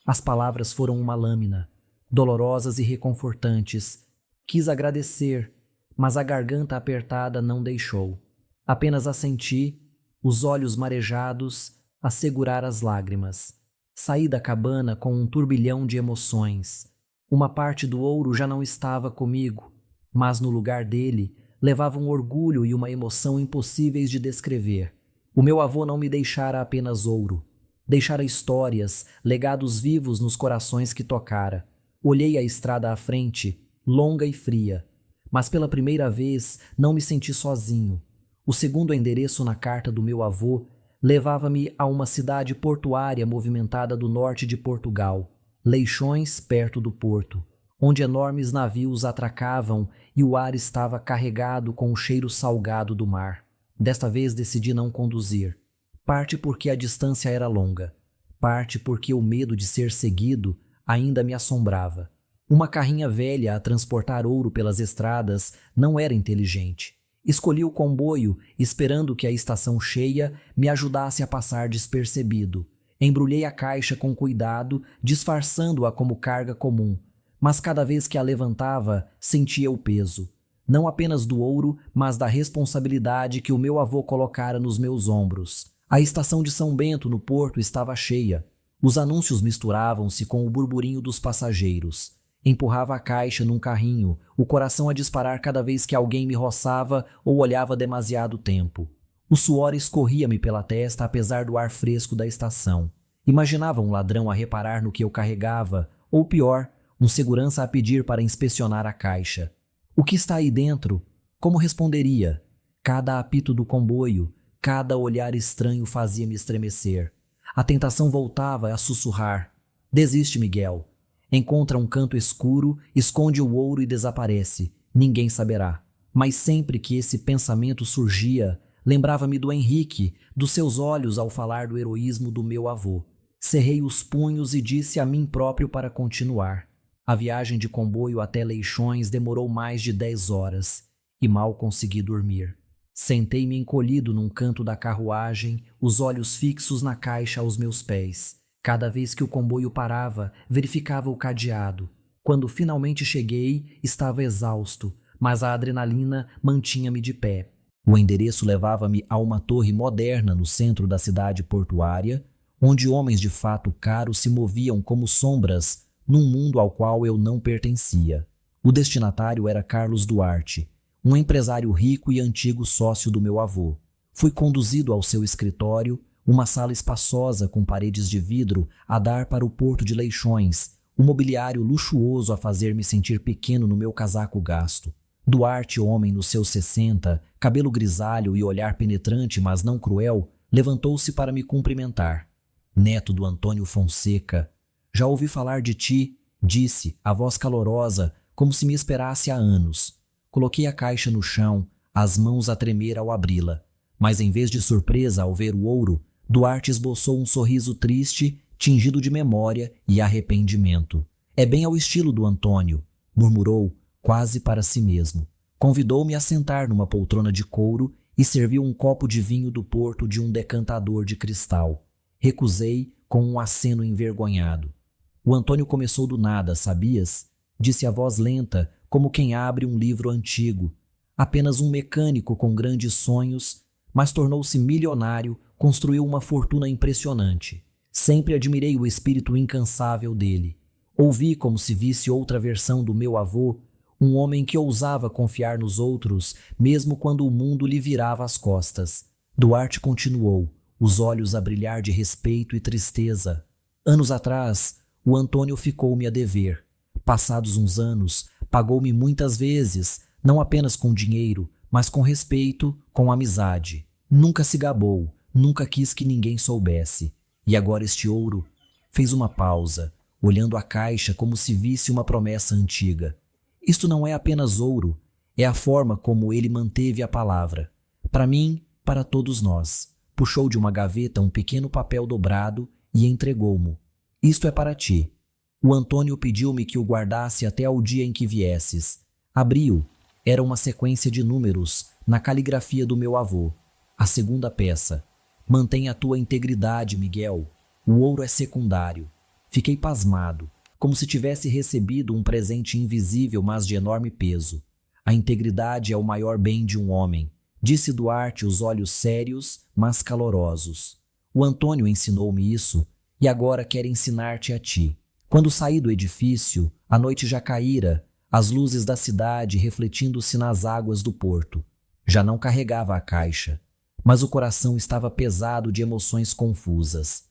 As palavras foram uma lâmina, dolorosas e reconfortantes. Quis agradecer, mas a garganta apertada não deixou. Apenas assenti, os olhos marejados, a segurar as lágrimas. Saí da cabana com um turbilhão de emoções. Uma parte do ouro já não estava comigo, mas no lugar dele levava um orgulho e uma emoção impossíveis de descrever. O meu avô não me deixara apenas ouro. Deixara histórias, legados vivos nos corações que tocara. Olhei a estrada à frente, longa e fria. Mas pela primeira vez não me senti sozinho. O segundo endereço na carta do meu avô levava-me a uma cidade portuária movimentada do norte de Portugal, Leixões, perto do porto, onde enormes navios atracavam e o ar estava carregado com o cheiro salgado do mar. Desta vez decidi não conduzir. Parte porque a distância era longa, parte porque o medo de ser seguido ainda me assombrava. Uma carrinha velha a transportar ouro pelas estradas não era inteligente. Escolhi o comboio, esperando que a estação cheia me ajudasse a passar despercebido. Embrulhei a caixa com cuidado, disfarçando-a como carga comum, mas cada vez que a levantava, sentia o peso. Não apenas do ouro, mas da responsabilidade que o meu avô colocara nos meus ombros. A estação de São Bento, no porto, estava cheia. Os anúncios misturavam-se com o burburinho dos passageiros. Empurrava a caixa num carrinho, o coração a disparar cada vez que alguém me roçava ou olhava demasiado tempo. O suor escorria-me pela testa apesar do ar fresco da estação. Imaginava um ladrão a reparar no que eu carregava, ou pior, um segurança a pedir para inspecionar a caixa. O que está aí dentro? Como responderia? Cada apito do comboio, cada olhar estranho fazia-me estremecer. A tentação voltava a sussurrar. Desiste, Miguel. Encontra um canto escuro, esconde o ouro e desaparece. Ninguém saberá. Mas sempre que esse pensamento surgia, lembrava-me do Henrique, dos seus olhos ao falar do heroísmo do meu avô. Cerrei os punhos e disse a mim próprio para continuar. A viagem de comboio até Leixões demorou mais de 10 horas e mal consegui dormir. Sentei-me encolhido num canto da carruagem, os olhos fixos na caixa aos meus pés. Cada vez que o comboio parava, verificava o cadeado. Quando finalmente cheguei, estava exausto, mas a adrenalina mantinha-me de pé. O endereço levava-me a uma torre moderna no centro da cidade portuária, onde homens de fato caros se moviam como sombras num mundo ao qual eu não pertencia. O destinatário era Carlos Duarte, um empresário rico e antigo sócio do meu avô. Fui conduzido ao seu escritório, uma sala espaçosa com paredes de vidro a dar para o porto de Leixões, um mobiliário luxuoso a fazer-me sentir pequeno no meu casaco gasto. Duarte, homem nos seus 60, cabelo grisalho e olhar penetrante, mas não cruel, Levantou-se para me cumprimentar. Neto do Antônio Fonseca, já ouvi falar de ti, disse, a voz calorosa, como se me esperasse há anos. Coloquei a caixa no chão, as mãos a tremer ao abri-la. Mas em vez de surpresa ao ver o ouro, Duarte esboçou um sorriso triste, tingido de memória e arrependimento. É bem ao estilo do Antônio, murmurou, quase para si mesmo. Convidou-me a sentar numa poltrona de couro e serviu um copo de vinho do porto de um decantador de cristal. Recusei com um aceno envergonhado. O Antônio começou do nada, sabias? Disse a voz lenta, como quem abre um livro antigo. Apenas um mecânico com grandes sonhos, mas tornou-se milionário, construiu uma fortuna impressionante. Sempre admirei o espírito incansável dele. Ouvi como se visse outra versão do meu avô, um homem que ousava confiar nos outros, mesmo quando o mundo lhe virava as costas. Duarte continuou, os olhos a brilhar de respeito e tristeza. Anos atrás, o Antônio ficou-me a dever. Passados uns anos, pagou-me muitas vezes, não apenas com dinheiro, mas com respeito, com amizade. Nunca se gabou, nunca quis que ninguém soubesse. E agora este ouro fez uma pausa, olhando a caixa como se visse uma promessa antiga. Isto não é apenas ouro, é a forma como ele manteve a palavra. Para mim, para todos nós. Puxou de uma gaveta um pequeno papel dobrado e entregou-mo. Isto é para ti. O Antônio pediu-me que o guardasse até ao dia em que viesses. Abri-o. Era uma sequência de números, na caligrafia do meu avô. A segunda peça. Mantém a tua integridade, Miguel. O ouro é secundário. Fiquei pasmado, como se tivesse recebido um presente invisível, mas de enorme peso. A integridade é o maior bem de um homem, disse Duarte, os olhos sérios, mas calorosos. O Antônio ensinou-me isso e agora quer ensinar-te a ti. Quando saí do edifício, a noite já caíra, as luzes da cidade refletindo-se nas águas do porto. Já não carregava a caixa, mas o coração estava pesado de emoções confusas.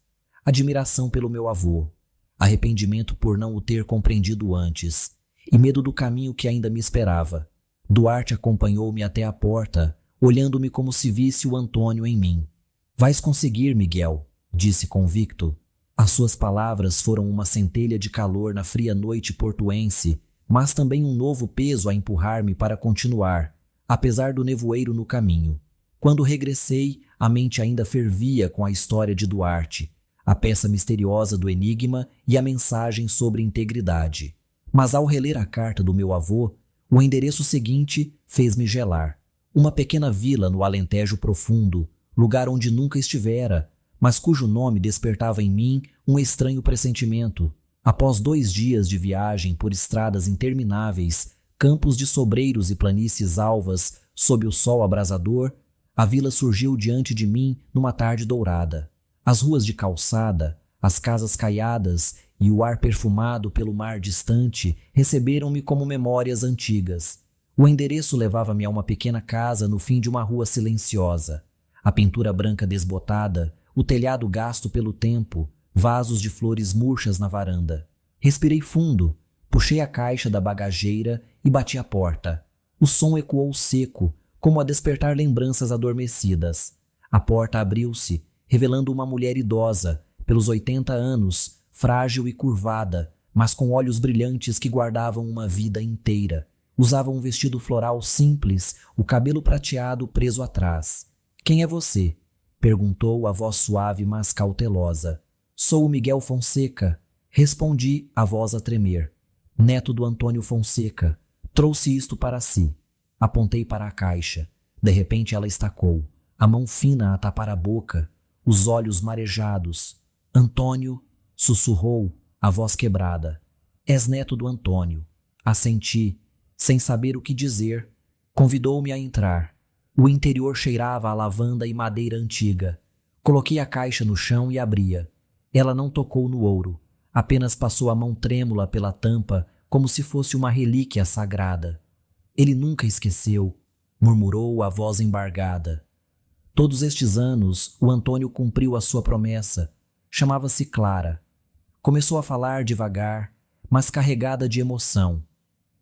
Admiração pelo meu avô, arrependimento por não o ter compreendido antes e medo do caminho que ainda me esperava. Duarte acompanhou-me até a porta, olhando-me como se visse o Antônio em mim. Vais conseguir, Miguel, disse convicto. As suas palavras foram uma centelha de calor na fria noite portuense, mas também um novo peso a empurrar-me para continuar, apesar do nevoeiro no caminho. Quando regressei, a mente ainda fervia com a história de Duarte, a peça misteriosa do enigma e a mensagem sobre integridade. Mas ao reler a carta do meu avô, o endereço seguinte fez-me gelar. Uma pequena vila no Alentejo profundo, lugar onde nunca estivera, mas cujo nome despertava em mim um estranho pressentimento. Após 2 dias de viagem por estradas intermináveis, campos de sobreiros e planícies alvas sob o sol abrasador, a vila surgiu diante de mim numa tarde dourada. As ruas de calçada, as casas caiadas e o ar perfumado pelo mar distante receberam-me como memórias antigas. O endereço levava-me a uma pequena casa no fim de uma rua silenciosa. A pintura branca desbotada, o telhado gasto pelo tempo, vasos de flores murchas na varanda. Respirei fundo, puxei a caixa da bagageira e bati a porta. O som ecoou seco, como a despertar lembranças adormecidas. A porta abriu-se, revelando uma mulher idosa, pelos 80 anos, frágil e curvada, mas com olhos brilhantes que guardavam uma vida inteira. Usava um vestido floral simples, o cabelo prateado preso atrás. Quem é você? Perguntou a voz suave, mas cautelosa. Sou o Miguel Fonseca. Respondi, a voz a tremer. Neto do Antônio Fonseca. Trouxe isto para si. Apontei para a caixa. De repente ela estacou, a mão fina a tapar a boca, os olhos marejados. Antônio, sussurrou, a voz quebrada. És neto do Antônio. Assenti, sem saber o que dizer. Convidou-me a entrar. O interior cheirava a lavanda e madeira antiga. Coloquei a caixa no chão e abria. Ela não tocou no ouro, apenas passou a mão trêmula pela tampa como se fosse uma relíquia sagrada. Ele nunca esqueceu, murmurou a voz embargada. Todos estes anos, o Antônio cumpriu a sua promessa. Chamava-se Clara. Começou a falar devagar, mas carregada de emoção.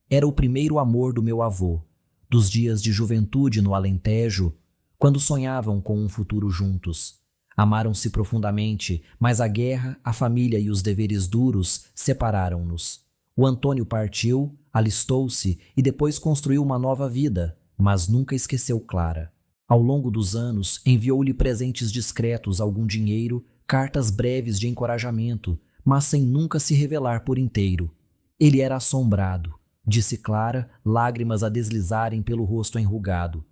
Era o primeiro amor do meu avô, dos dias de juventude no Alentejo, quando sonhavam com um futuro juntos. Amaram-se profundamente, mas a guerra, a família e os deveres duros separaram-nos. O Antônio partiu, alistou-se e depois construiu uma nova vida, mas nunca esqueceu Clara. Ao longo dos anos, enviou-lhe presentes discretos, algum dinheiro, cartas breves de encorajamento, mas sem nunca se revelar por inteiro. Ele era assombrado, disse Clara, lágrimas a deslizarem pelo rosto enrugado,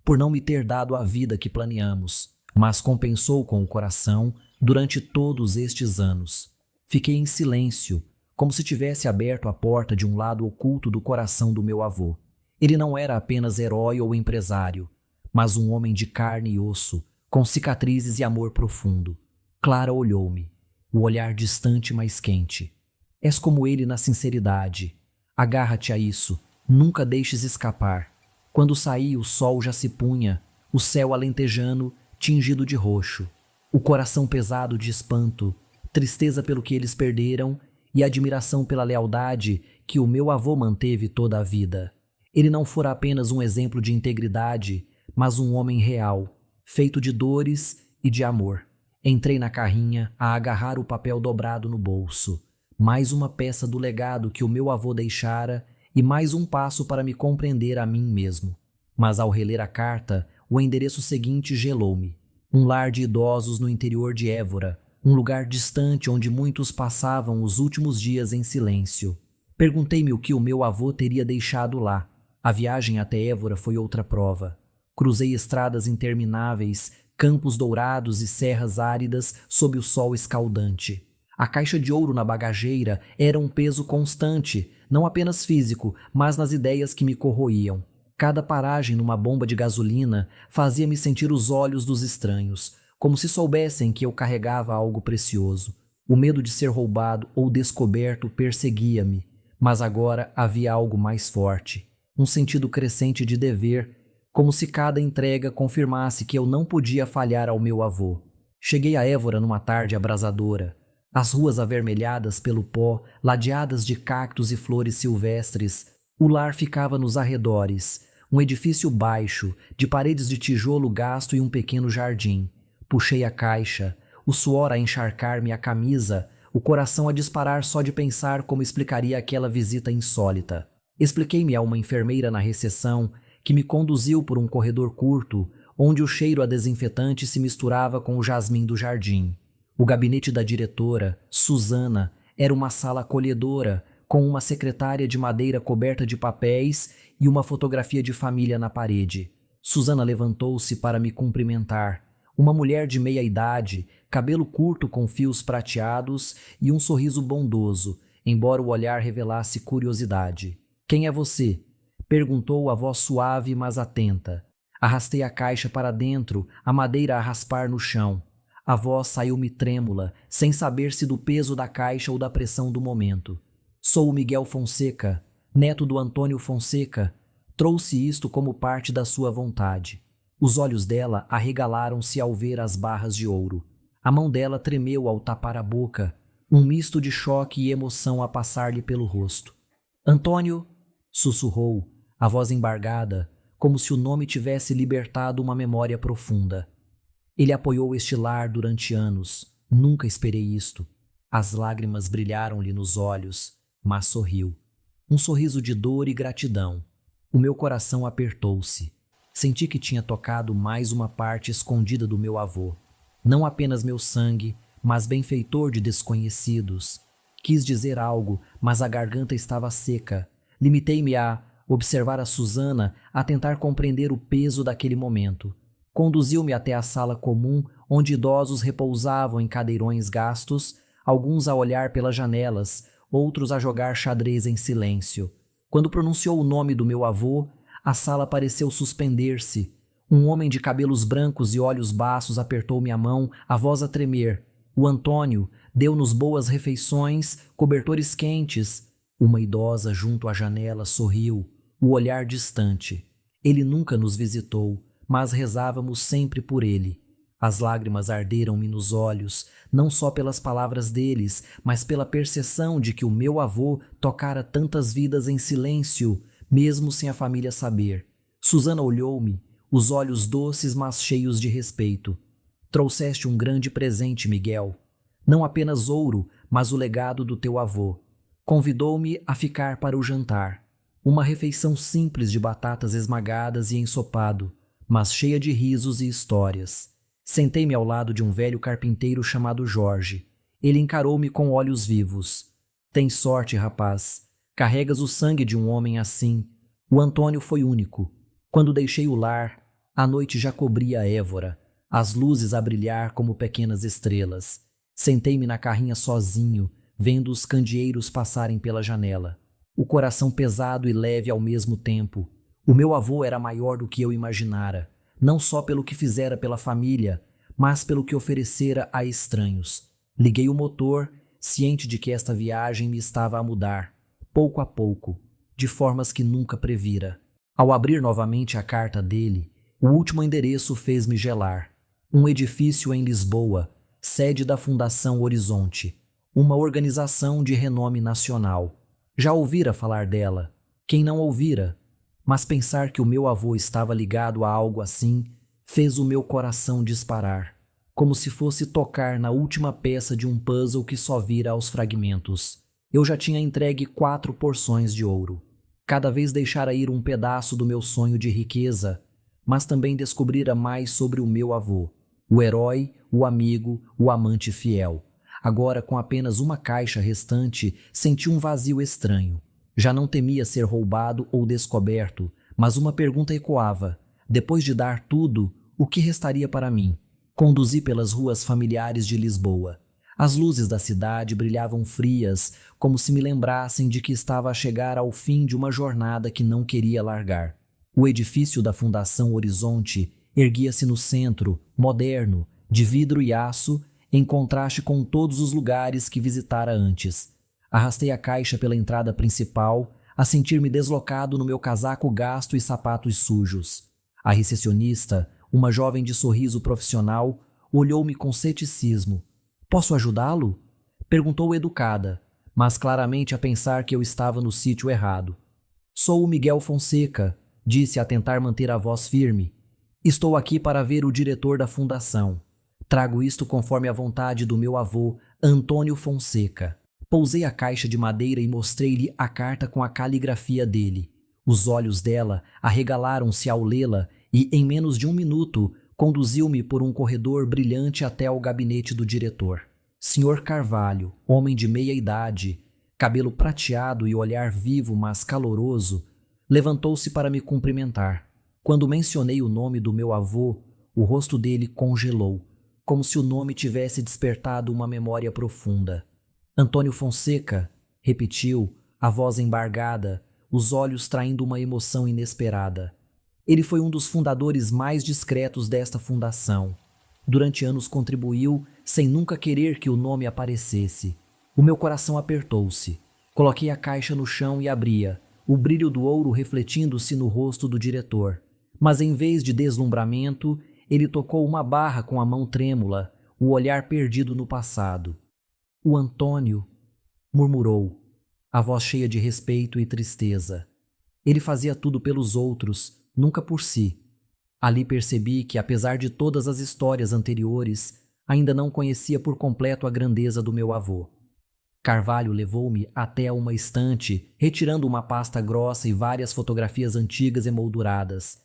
por não me ter dado a vida que planeamos, mas compensou com o coração durante todos estes anos. Fiquei em silêncio, como se tivesse aberto a porta de um lado oculto do coração do meu avô. Ele não era apenas herói ou empresário, mas um homem de carne e osso, com cicatrizes e amor profundo. Clara olhou-me, o olhar distante mas quente. És como ele na sinceridade. Agarra-te a isso, nunca deixes escapar. Quando saí, o sol já se punha, o céu alentejano, tingido de roxo. O coração pesado de espanto, tristeza pelo que eles perderam e admiração pela lealdade que o meu avô manteve toda a vida. Ele não fora apenas um exemplo de integridade, mas um homem real, feito de dores e de amor. Entrei na carrinha a agarrar o papel dobrado no bolso. Mais uma peça do legado que o meu avô deixara e mais um passo para me compreender a mim mesmo. Mas ao reler a carta, o endereço seguinte gelou-me. Um lar de idosos no interior de Évora, um lugar distante onde muitos passavam os últimos dias em silêncio. Perguntei-me o que o meu avô teria deixado lá. A viagem até Évora foi outra prova. Cruzei estradas intermináveis, campos dourados e serras áridas sob o sol escaldante. A caixa de ouro na bagageira era um peso constante, não apenas físico, mas nas ideias que me corroíam. Cada paragem numa bomba de gasolina fazia-me sentir os olhos dos estranhos, como se soubessem que eu carregava algo precioso. O medo de ser roubado ou descoberto perseguia-me, mas agora havia algo mais forte, um sentido crescente de dever, como se cada entrega confirmasse que eu não podia falhar ao meu avô. Cheguei a Évora numa tarde abrasadora. As ruas avermelhadas pelo pó, ladeadas de cactos e flores silvestres, o lar ficava nos arredores, um edifício baixo, de paredes de tijolo gasto e um pequeno jardim. Puxei a caixa, o suor a encharcar-me a camisa, o coração a disparar só de pensar como explicaria aquela visita insólita. Expliquei-me a uma enfermeira na recepção que me conduziu por um corredor curto, onde o cheiro a desinfetante se misturava com o jasmim do jardim. O gabinete da diretora, Susana, era uma sala acolhedora, com uma secretária de madeira coberta de papéis e uma fotografia de família na parede. Susana levantou-se para me cumprimentar. Uma mulher de meia idade, cabelo curto com fios prateados e um sorriso bondoso, embora o olhar revelasse curiosidade. "Quem é você?" perguntou a voz suave, mas atenta. Arrastei a caixa para dentro, a madeira a raspar no chão. A voz saiu-me trêmula, sem saber se do peso da caixa ou da pressão do momento. "Sou o Miguel Fonseca, neto do Antônio Fonseca. Trouxe isto como parte da sua vontade." Os olhos dela arregalaram-se ao ver as barras de ouro. A mão dela tremeu ao tapar a boca, um misto de choque e emoção a passar-lhe pelo rosto. "Antônio", sussurrou, a voz embargada, como se o nome tivesse libertado uma memória profunda. Ele apoiou este lar durante anos. Nunca esperei isto. As lágrimas brilharam-lhe nos olhos, mas sorriu. Um sorriso de dor e gratidão. O meu coração apertou-se. Senti que tinha tocado mais uma parte escondida do meu avô. Não apenas meu sangue, mas benfeitor de desconhecidos. Quis dizer algo, mas a garganta estava seca. Limitei-me a observar a Susana, a tentar compreender o peso daquele momento. Conduziu-me até a sala comum, onde idosos repousavam em cadeirões gastos, alguns a olhar pelas janelas, outros a jogar xadrez em silêncio. Quando pronunciou o nome do meu avô, a sala pareceu suspender-se. Um homem de cabelos brancos e olhos baços apertou-me a mão, a voz a tremer. O Antônio deu-nos boas refeições, cobertores quentes. Uma idosa junto à janela sorriu, o olhar distante. Ele nunca nos visitou, mas rezávamos sempre por ele. As lágrimas arderam-me nos olhos, não só pelas palavras deles, mas pela percepção de que o meu avô tocara tantas vidas em silêncio, mesmo sem a família saber. Susana olhou-me, os olhos doces mas cheios de respeito. Trouxeste um grande presente, Miguel. Não apenas ouro, mas o legado do teu avô. Convidou-me a ficar para o jantar. Uma refeição simples de batatas esmagadas e ensopado, mas cheia de risos e histórias. Sentei-me ao lado de um velho carpinteiro chamado Jorge. Ele encarou-me com olhos vivos. Tens sorte, rapaz. Carregas o sangue de um homem assim. O Antônio foi único. Quando deixei o lar, a noite já cobria a Évora, as luzes a brilhar como pequenas estrelas. Sentei-me na carrinha sozinho, vendo os candeeiros passarem pela janela. O coração pesado e leve ao mesmo tempo. O meu avô era maior do que eu imaginara, não só pelo que fizera pela família, mas pelo que oferecera a estranhos. Liguei o motor, ciente de que esta viagem me estava a mudar, pouco a pouco, de formas que nunca previra. Ao abrir novamente a carta dele, o último endereço fez-me gelar. Um edifício em Lisboa, sede da Fundação Horizonte, uma organização de renome nacional. Já ouvira falar dela? Quem não ouvira? Mas pensar que o meu avô estava ligado a algo assim fez o meu coração disparar, como se fosse tocar na última peça de um puzzle que só vira aos fragmentos. Eu já tinha entregue 4 porções de ouro. Cada vez deixara ir um pedaço do meu sonho de riqueza, mas também descobrira mais sobre o meu avô, o herói, o amigo, o amante fiel. Agora, com apenas uma caixa restante, senti um vazio estranho. Já não temia ser roubado ou descoberto, mas uma pergunta ecoava. Depois de dar tudo, o que restaria para mim? Conduzi pelas ruas familiares de Lisboa. As luzes da cidade brilhavam frias, como se me lembrassem de que estava a chegar ao fim de uma jornada que não queria largar. O edifício da Fundação Horizonte erguia-se no centro, moderno, de vidro e aço, em contraste com todos os lugares que visitara antes. Arrastei a caixa pela entrada principal, a sentir-me deslocado no meu casaco gasto e sapatos sujos. A recepcionista, uma jovem de sorriso profissional, olhou-me com ceticismo. "Posso ajudá-lo?" Perguntou educada, mas claramente a pensar que eu estava no sítio errado. "Sou o Miguel Fonseca", disse a tentar manter a voz firme. "Estou aqui para ver o diretor da fundação. Trago isto conforme a vontade do meu avô, Antônio Fonseca." Pousei a caixa de madeira e mostrei-lhe a carta com a caligrafia dele. Os olhos dela arregalaram-se ao lê-la e, em menos de 1 minuto, conduziu-me por um corredor brilhante até ao gabinete do diretor. Sr. Carvalho, homem de meia idade, cabelo prateado e olhar vivo mas caloroso, levantou-se para me cumprimentar. Quando mencionei o nome do meu avô, o rosto dele congelou, como se o nome tivesse despertado uma memória profunda. "Antônio Fonseca", repetiu, a voz embargada, os olhos traindo uma emoção inesperada. Ele foi um dos fundadores mais discretos desta fundação. Durante anos contribuiu, sem nunca querer que o nome aparecesse. O meu coração apertou-se. Coloquei a caixa no chão e abria, o brilho do ouro refletindo-se no rosto do diretor. Mas em vez de deslumbramento, ele tocou uma barra com a mão trêmula, o olhar perdido no passado. "O Antônio", murmurou, a voz cheia de respeito e tristeza. Ele fazia tudo pelos outros, nunca por si. Ali percebi que, apesar de todas as histórias anteriores, ainda não conhecia por completo a grandeza do meu avô. Carvalho levou-me até uma estante, retirando uma pasta grossa e várias fotografias antigas emolduradas.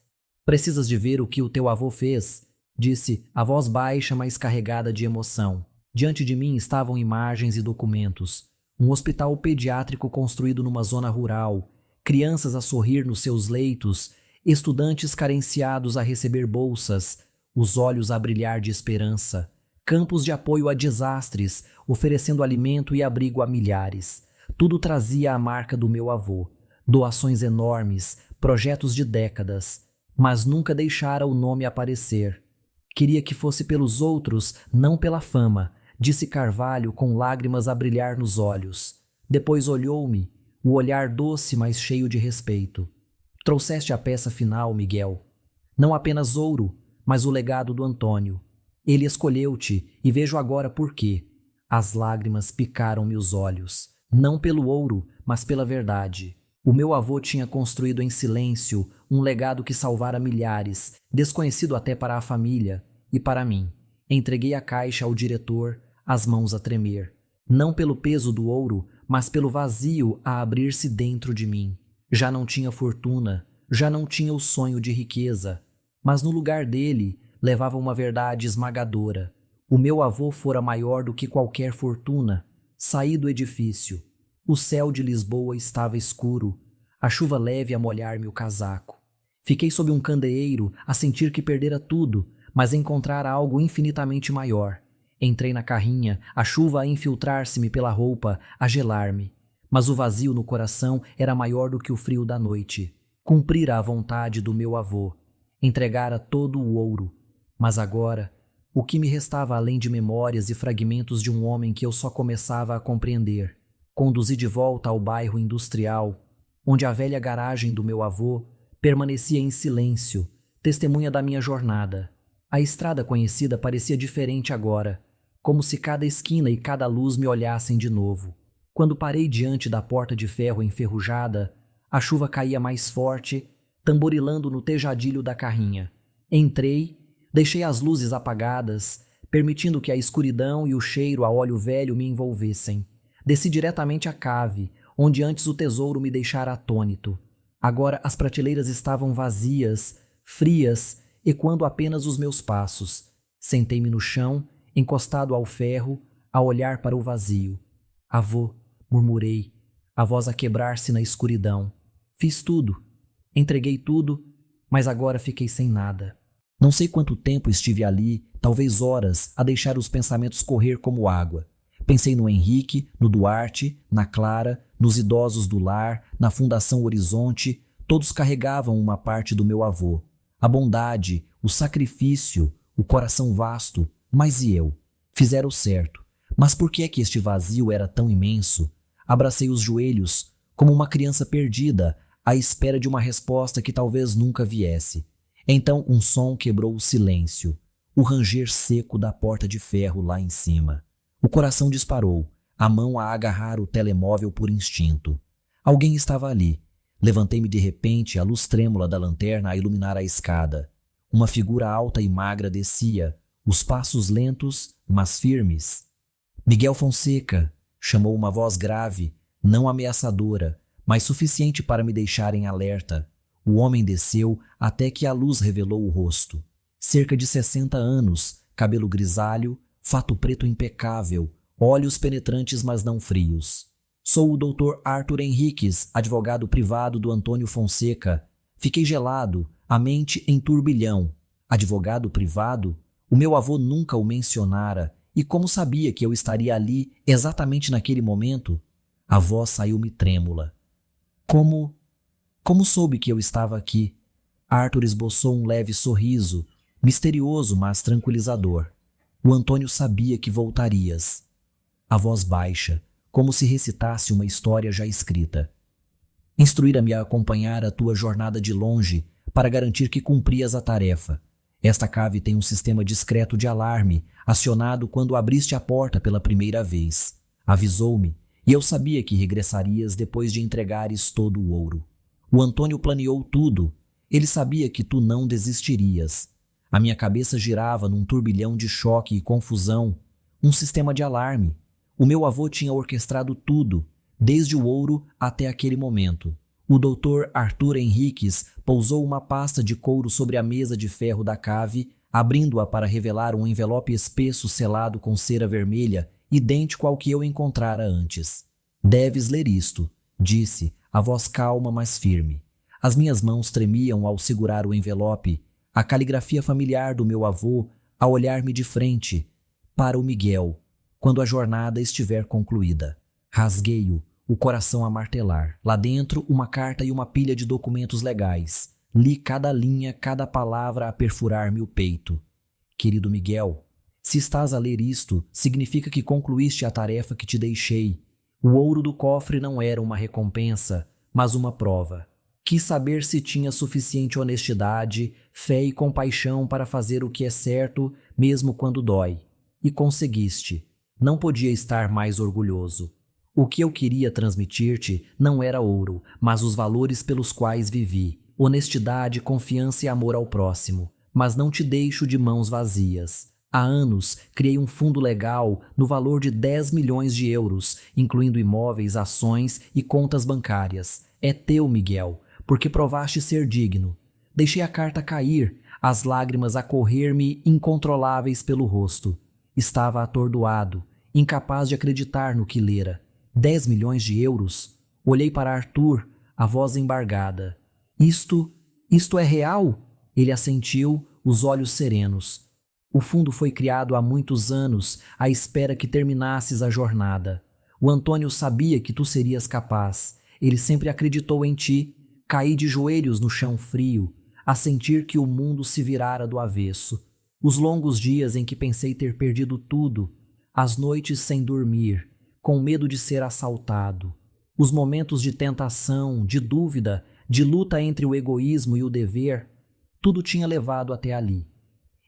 "Precisas de ver o que o teu avô fez", disse, a voz baixa, mas carregada de emoção. Diante de mim estavam imagens e documentos. Um hospital pediátrico construído numa zona rural, crianças a sorrir nos seus leitos, estudantes carenciados a receber bolsas, os olhos a brilhar de esperança, campos de apoio a desastres, oferecendo alimento e abrigo a milhares. Tudo trazia a marca do meu avô, doações enormes, projetos de décadas, mas nunca deixara o nome aparecer. Queria que fosse pelos outros, não pela fama, disse Carvalho com lágrimas a brilhar nos olhos. Depois olhou-me, o olhar doce, mas cheio de respeito. "Trouxeste a peça final, Miguel. Não apenas ouro, mas o legado do Antônio. Ele escolheu-te e vejo agora por quê." As lágrimas picaram-me os olhos, não pelo ouro, mas pela verdade. O meu avô tinha construído em silêncio um legado que salvara milhares, desconhecido até para a família e para mim. Entreguei a caixa ao diretor, as mãos a tremer. Não pelo peso do ouro, mas pelo vazio a abrir-se dentro de mim. Já não tinha fortuna, já não tinha o sonho de riqueza, mas no lugar dele levava uma verdade esmagadora. O meu avô fora maior do que qualquer fortuna. Saí do edifício. O céu de Lisboa estava escuro, a chuva leve a molhar-me o casaco. Fiquei sob um candeeiro a sentir que perdera tudo, mas encontrara algo infinitamente maior. Entrei na carrinha, a chuva a infiltrar-se-me pela roupa, a gelar-me. Mas o vazio no coração era maior do que o frio da noite. Cumprira a vontade do meu avô. Entregara todo o ouro. Mas agora, o que me restava além de memórias e fragmentos de um homem que eu só começava a compreender? Conduzi de volta ao bairro industrial, onde a velha garagem do meu avô permanecia em silêncio, testemunha da minha jornada. A estrada conhecida parecia diferente agora, como se cada esquina e cada luz me olhassem de novo. Quando parei diante da porta de ferro enferrujada, a chuva caía mais forte, tamborilando no tejadilho da carrinha. Entrei, deixei as luzes apagadas, permitindo que a escuridão e o cheiro a óleo velho me envolvessem. Desci diretamente à cave, onde antes o tesouro me deixara atônito. Agora as prateleiras estavam vazias, frias, ecoando apenas os meus passos. Sentei-me no chão, encostado ao ferro, a olhar para o vazio. Avô, murmurei, a voz a quebrar-se na escuridão. Fiz tudo. Entreguei tudo, mas agora fiquei sem nada. Não sei quanto tempo estive ali, talvez horas, a deixar os pensamentos correr como água. Pensei no Henrique, no Duarte, na Clara, nos idosos do lar, na Fundação Horizonte. Todos carregavam uma parte do meu avô. A bondade, o sacrifício, o coração vasto. Mas e eu? Fizeram o certo. Mas por que é que este vazio era tão imenso? Abracei os joelhos, como uma criança perdida, à espera de uma resposta que talvez nunca viesse. Então um som quebrou o silêncio, o ranger seco da porta de ferro lá em cima. O coração disparou, a mão a agarrar o telemóvel por instinto. Alguém estava ali. Levantei-me de repente, a luz trêmula da lanterna a iluminar a escada. Uma figura alta e magra descia, os passos lentos, mas firmes. Miguel Fonseca, chamou uma voz grave, não ameaçadora, mas suficiente para me deixar em alerta. O homem desceu até que a luz revelou o rosto. Cerca de 60 anos, cabelo grisalho, fato preto impecável, olhos penetrantes mas não frios. Sou o Dr. Arthur Henriques, advogado privado do Antônio Fonseca. Fiquei gelado, a mente em turbilhão. Advogado privado? O meu avô nunca o mencionara, e como sabia que eu estaria ali exatamente naquele momento? A voz saiu-me trêmula. Como soube que eu estava aqui? Arthur esboçou um leve sorriso, misterioso mas tranquilizador. O Antônio sabia que voltarias. A voz baixa, como se recitasse uma história já escrita. Instruíra-me a acompanhar a tua jornada de longe para garantir que cumprias a tarefa. Esta cave tem um sistema discreto de alarme, acionado quando abriste a porta pela primeira vez. Avisou-me, e eu sabia que regressarias depois de entregares todo o ouro. O Antônio planeou tudo. Ele sabia que tu não desistirias. A minha cabeça girava num turbilhão de choque e confusão. Um sistema de alarme. O meu avô tinha orquestrado tudo, desde o ouro até aquele momento. O Dr. Arthur Henriques pousou uma pasta de couro sobre a mesa de ferro da cave, abrindo-a para revelar um envelope espesso selado com cera vermelha, idêntico ao que eu encontrara antes. Deves ler isto, disse, a voz calma mas firme. As minhas mãos tremiam ao segurar o envelope, a caligrafia familiar do meu avô a olhar-me de frente, para o Miguel, quando a jornada estiver concluída. Rasguei-o, o coração a martelar. Lá dentro, uma carta e uma pilha de documentos legais. Li cada linha, cada palavra a perfurar-me o peito. Querido Miguel, se estás a ler isto, significa que concluíste a tarefa que te deixei. O ouro do cofre não era uma recompensa, mas uma prova. Quis saber se tinha suficiente honestidade, fé e compaixão para fazer o que é certo, mesmo quando dói. E conseguiste. Não podia estar mais orgulhoso. O que eu queria transmitir-te não era ouro, mas os valores pelos quais vivi. Honestidade, confiança e amor ao próximo. Mas não te deixo de mãos vazias. Há anos, criei um fundo legal no valor de 10 milhões de euros, incluindo imóveis, ações e contas bancárias. É teu, Miguel, porque provaste ser digno. Deixei a carta cair, as lágrimas a correr-me incontroláveis pelo rosto. Estava atordoado, incapaz de acreditar no que lera. 10 milhões de euros? Olhei para Arthur, a voz embargada. Isto é real? Ele assentiu, os olhos serenos. O fundo foi criado há muitos anos, à espera que terminasses a jornada. O Antônio sabia que tu serias capaz. Ele sempre acreditou em ti. Caí de joelhos no chão frio, a sentir que o mundo se virara do avesso. Os longos dias em que pensei ter perdido tudo, as noites sem dormir, com medo de ser assaltado, os momentos de tentação, de dúvida, de luta entre o egoísmo e o dever, tudo tinha levado até ali.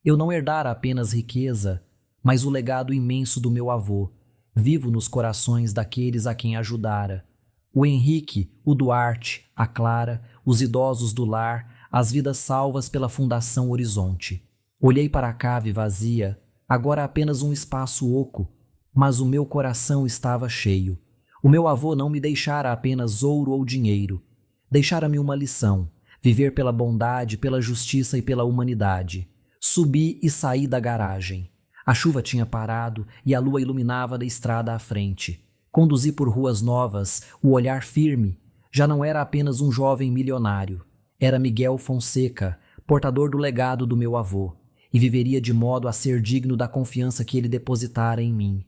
Eu não herdara apenas riqueza, mas o legado imenso do meu avô, vivo nos corações daqueles a quem ajudara. O Henrique, o Duarte, a Clara, os idosos do lar, as vidas salvas pela Fundação Horizonte. Olhei para a cave vazia, agora apenas um espaço oco, mas o meu coração estava cheio. O meu avô não me deixara apenas ouro ou dinheiro. Deixara-me uma lição, viver pela bondade, pela justiça e pela humanidade. Subi e saí da garagem. A chuva tinha parado e a lua iluminava da estrada à frente. Conduzi por ruas novas, o olhar firme. Já não era apenas um jovem milionário. Era Miguel Fonseca, portador do legado do meu avô, e viveria de modo a ser digno da confiança que ele depositara em mim.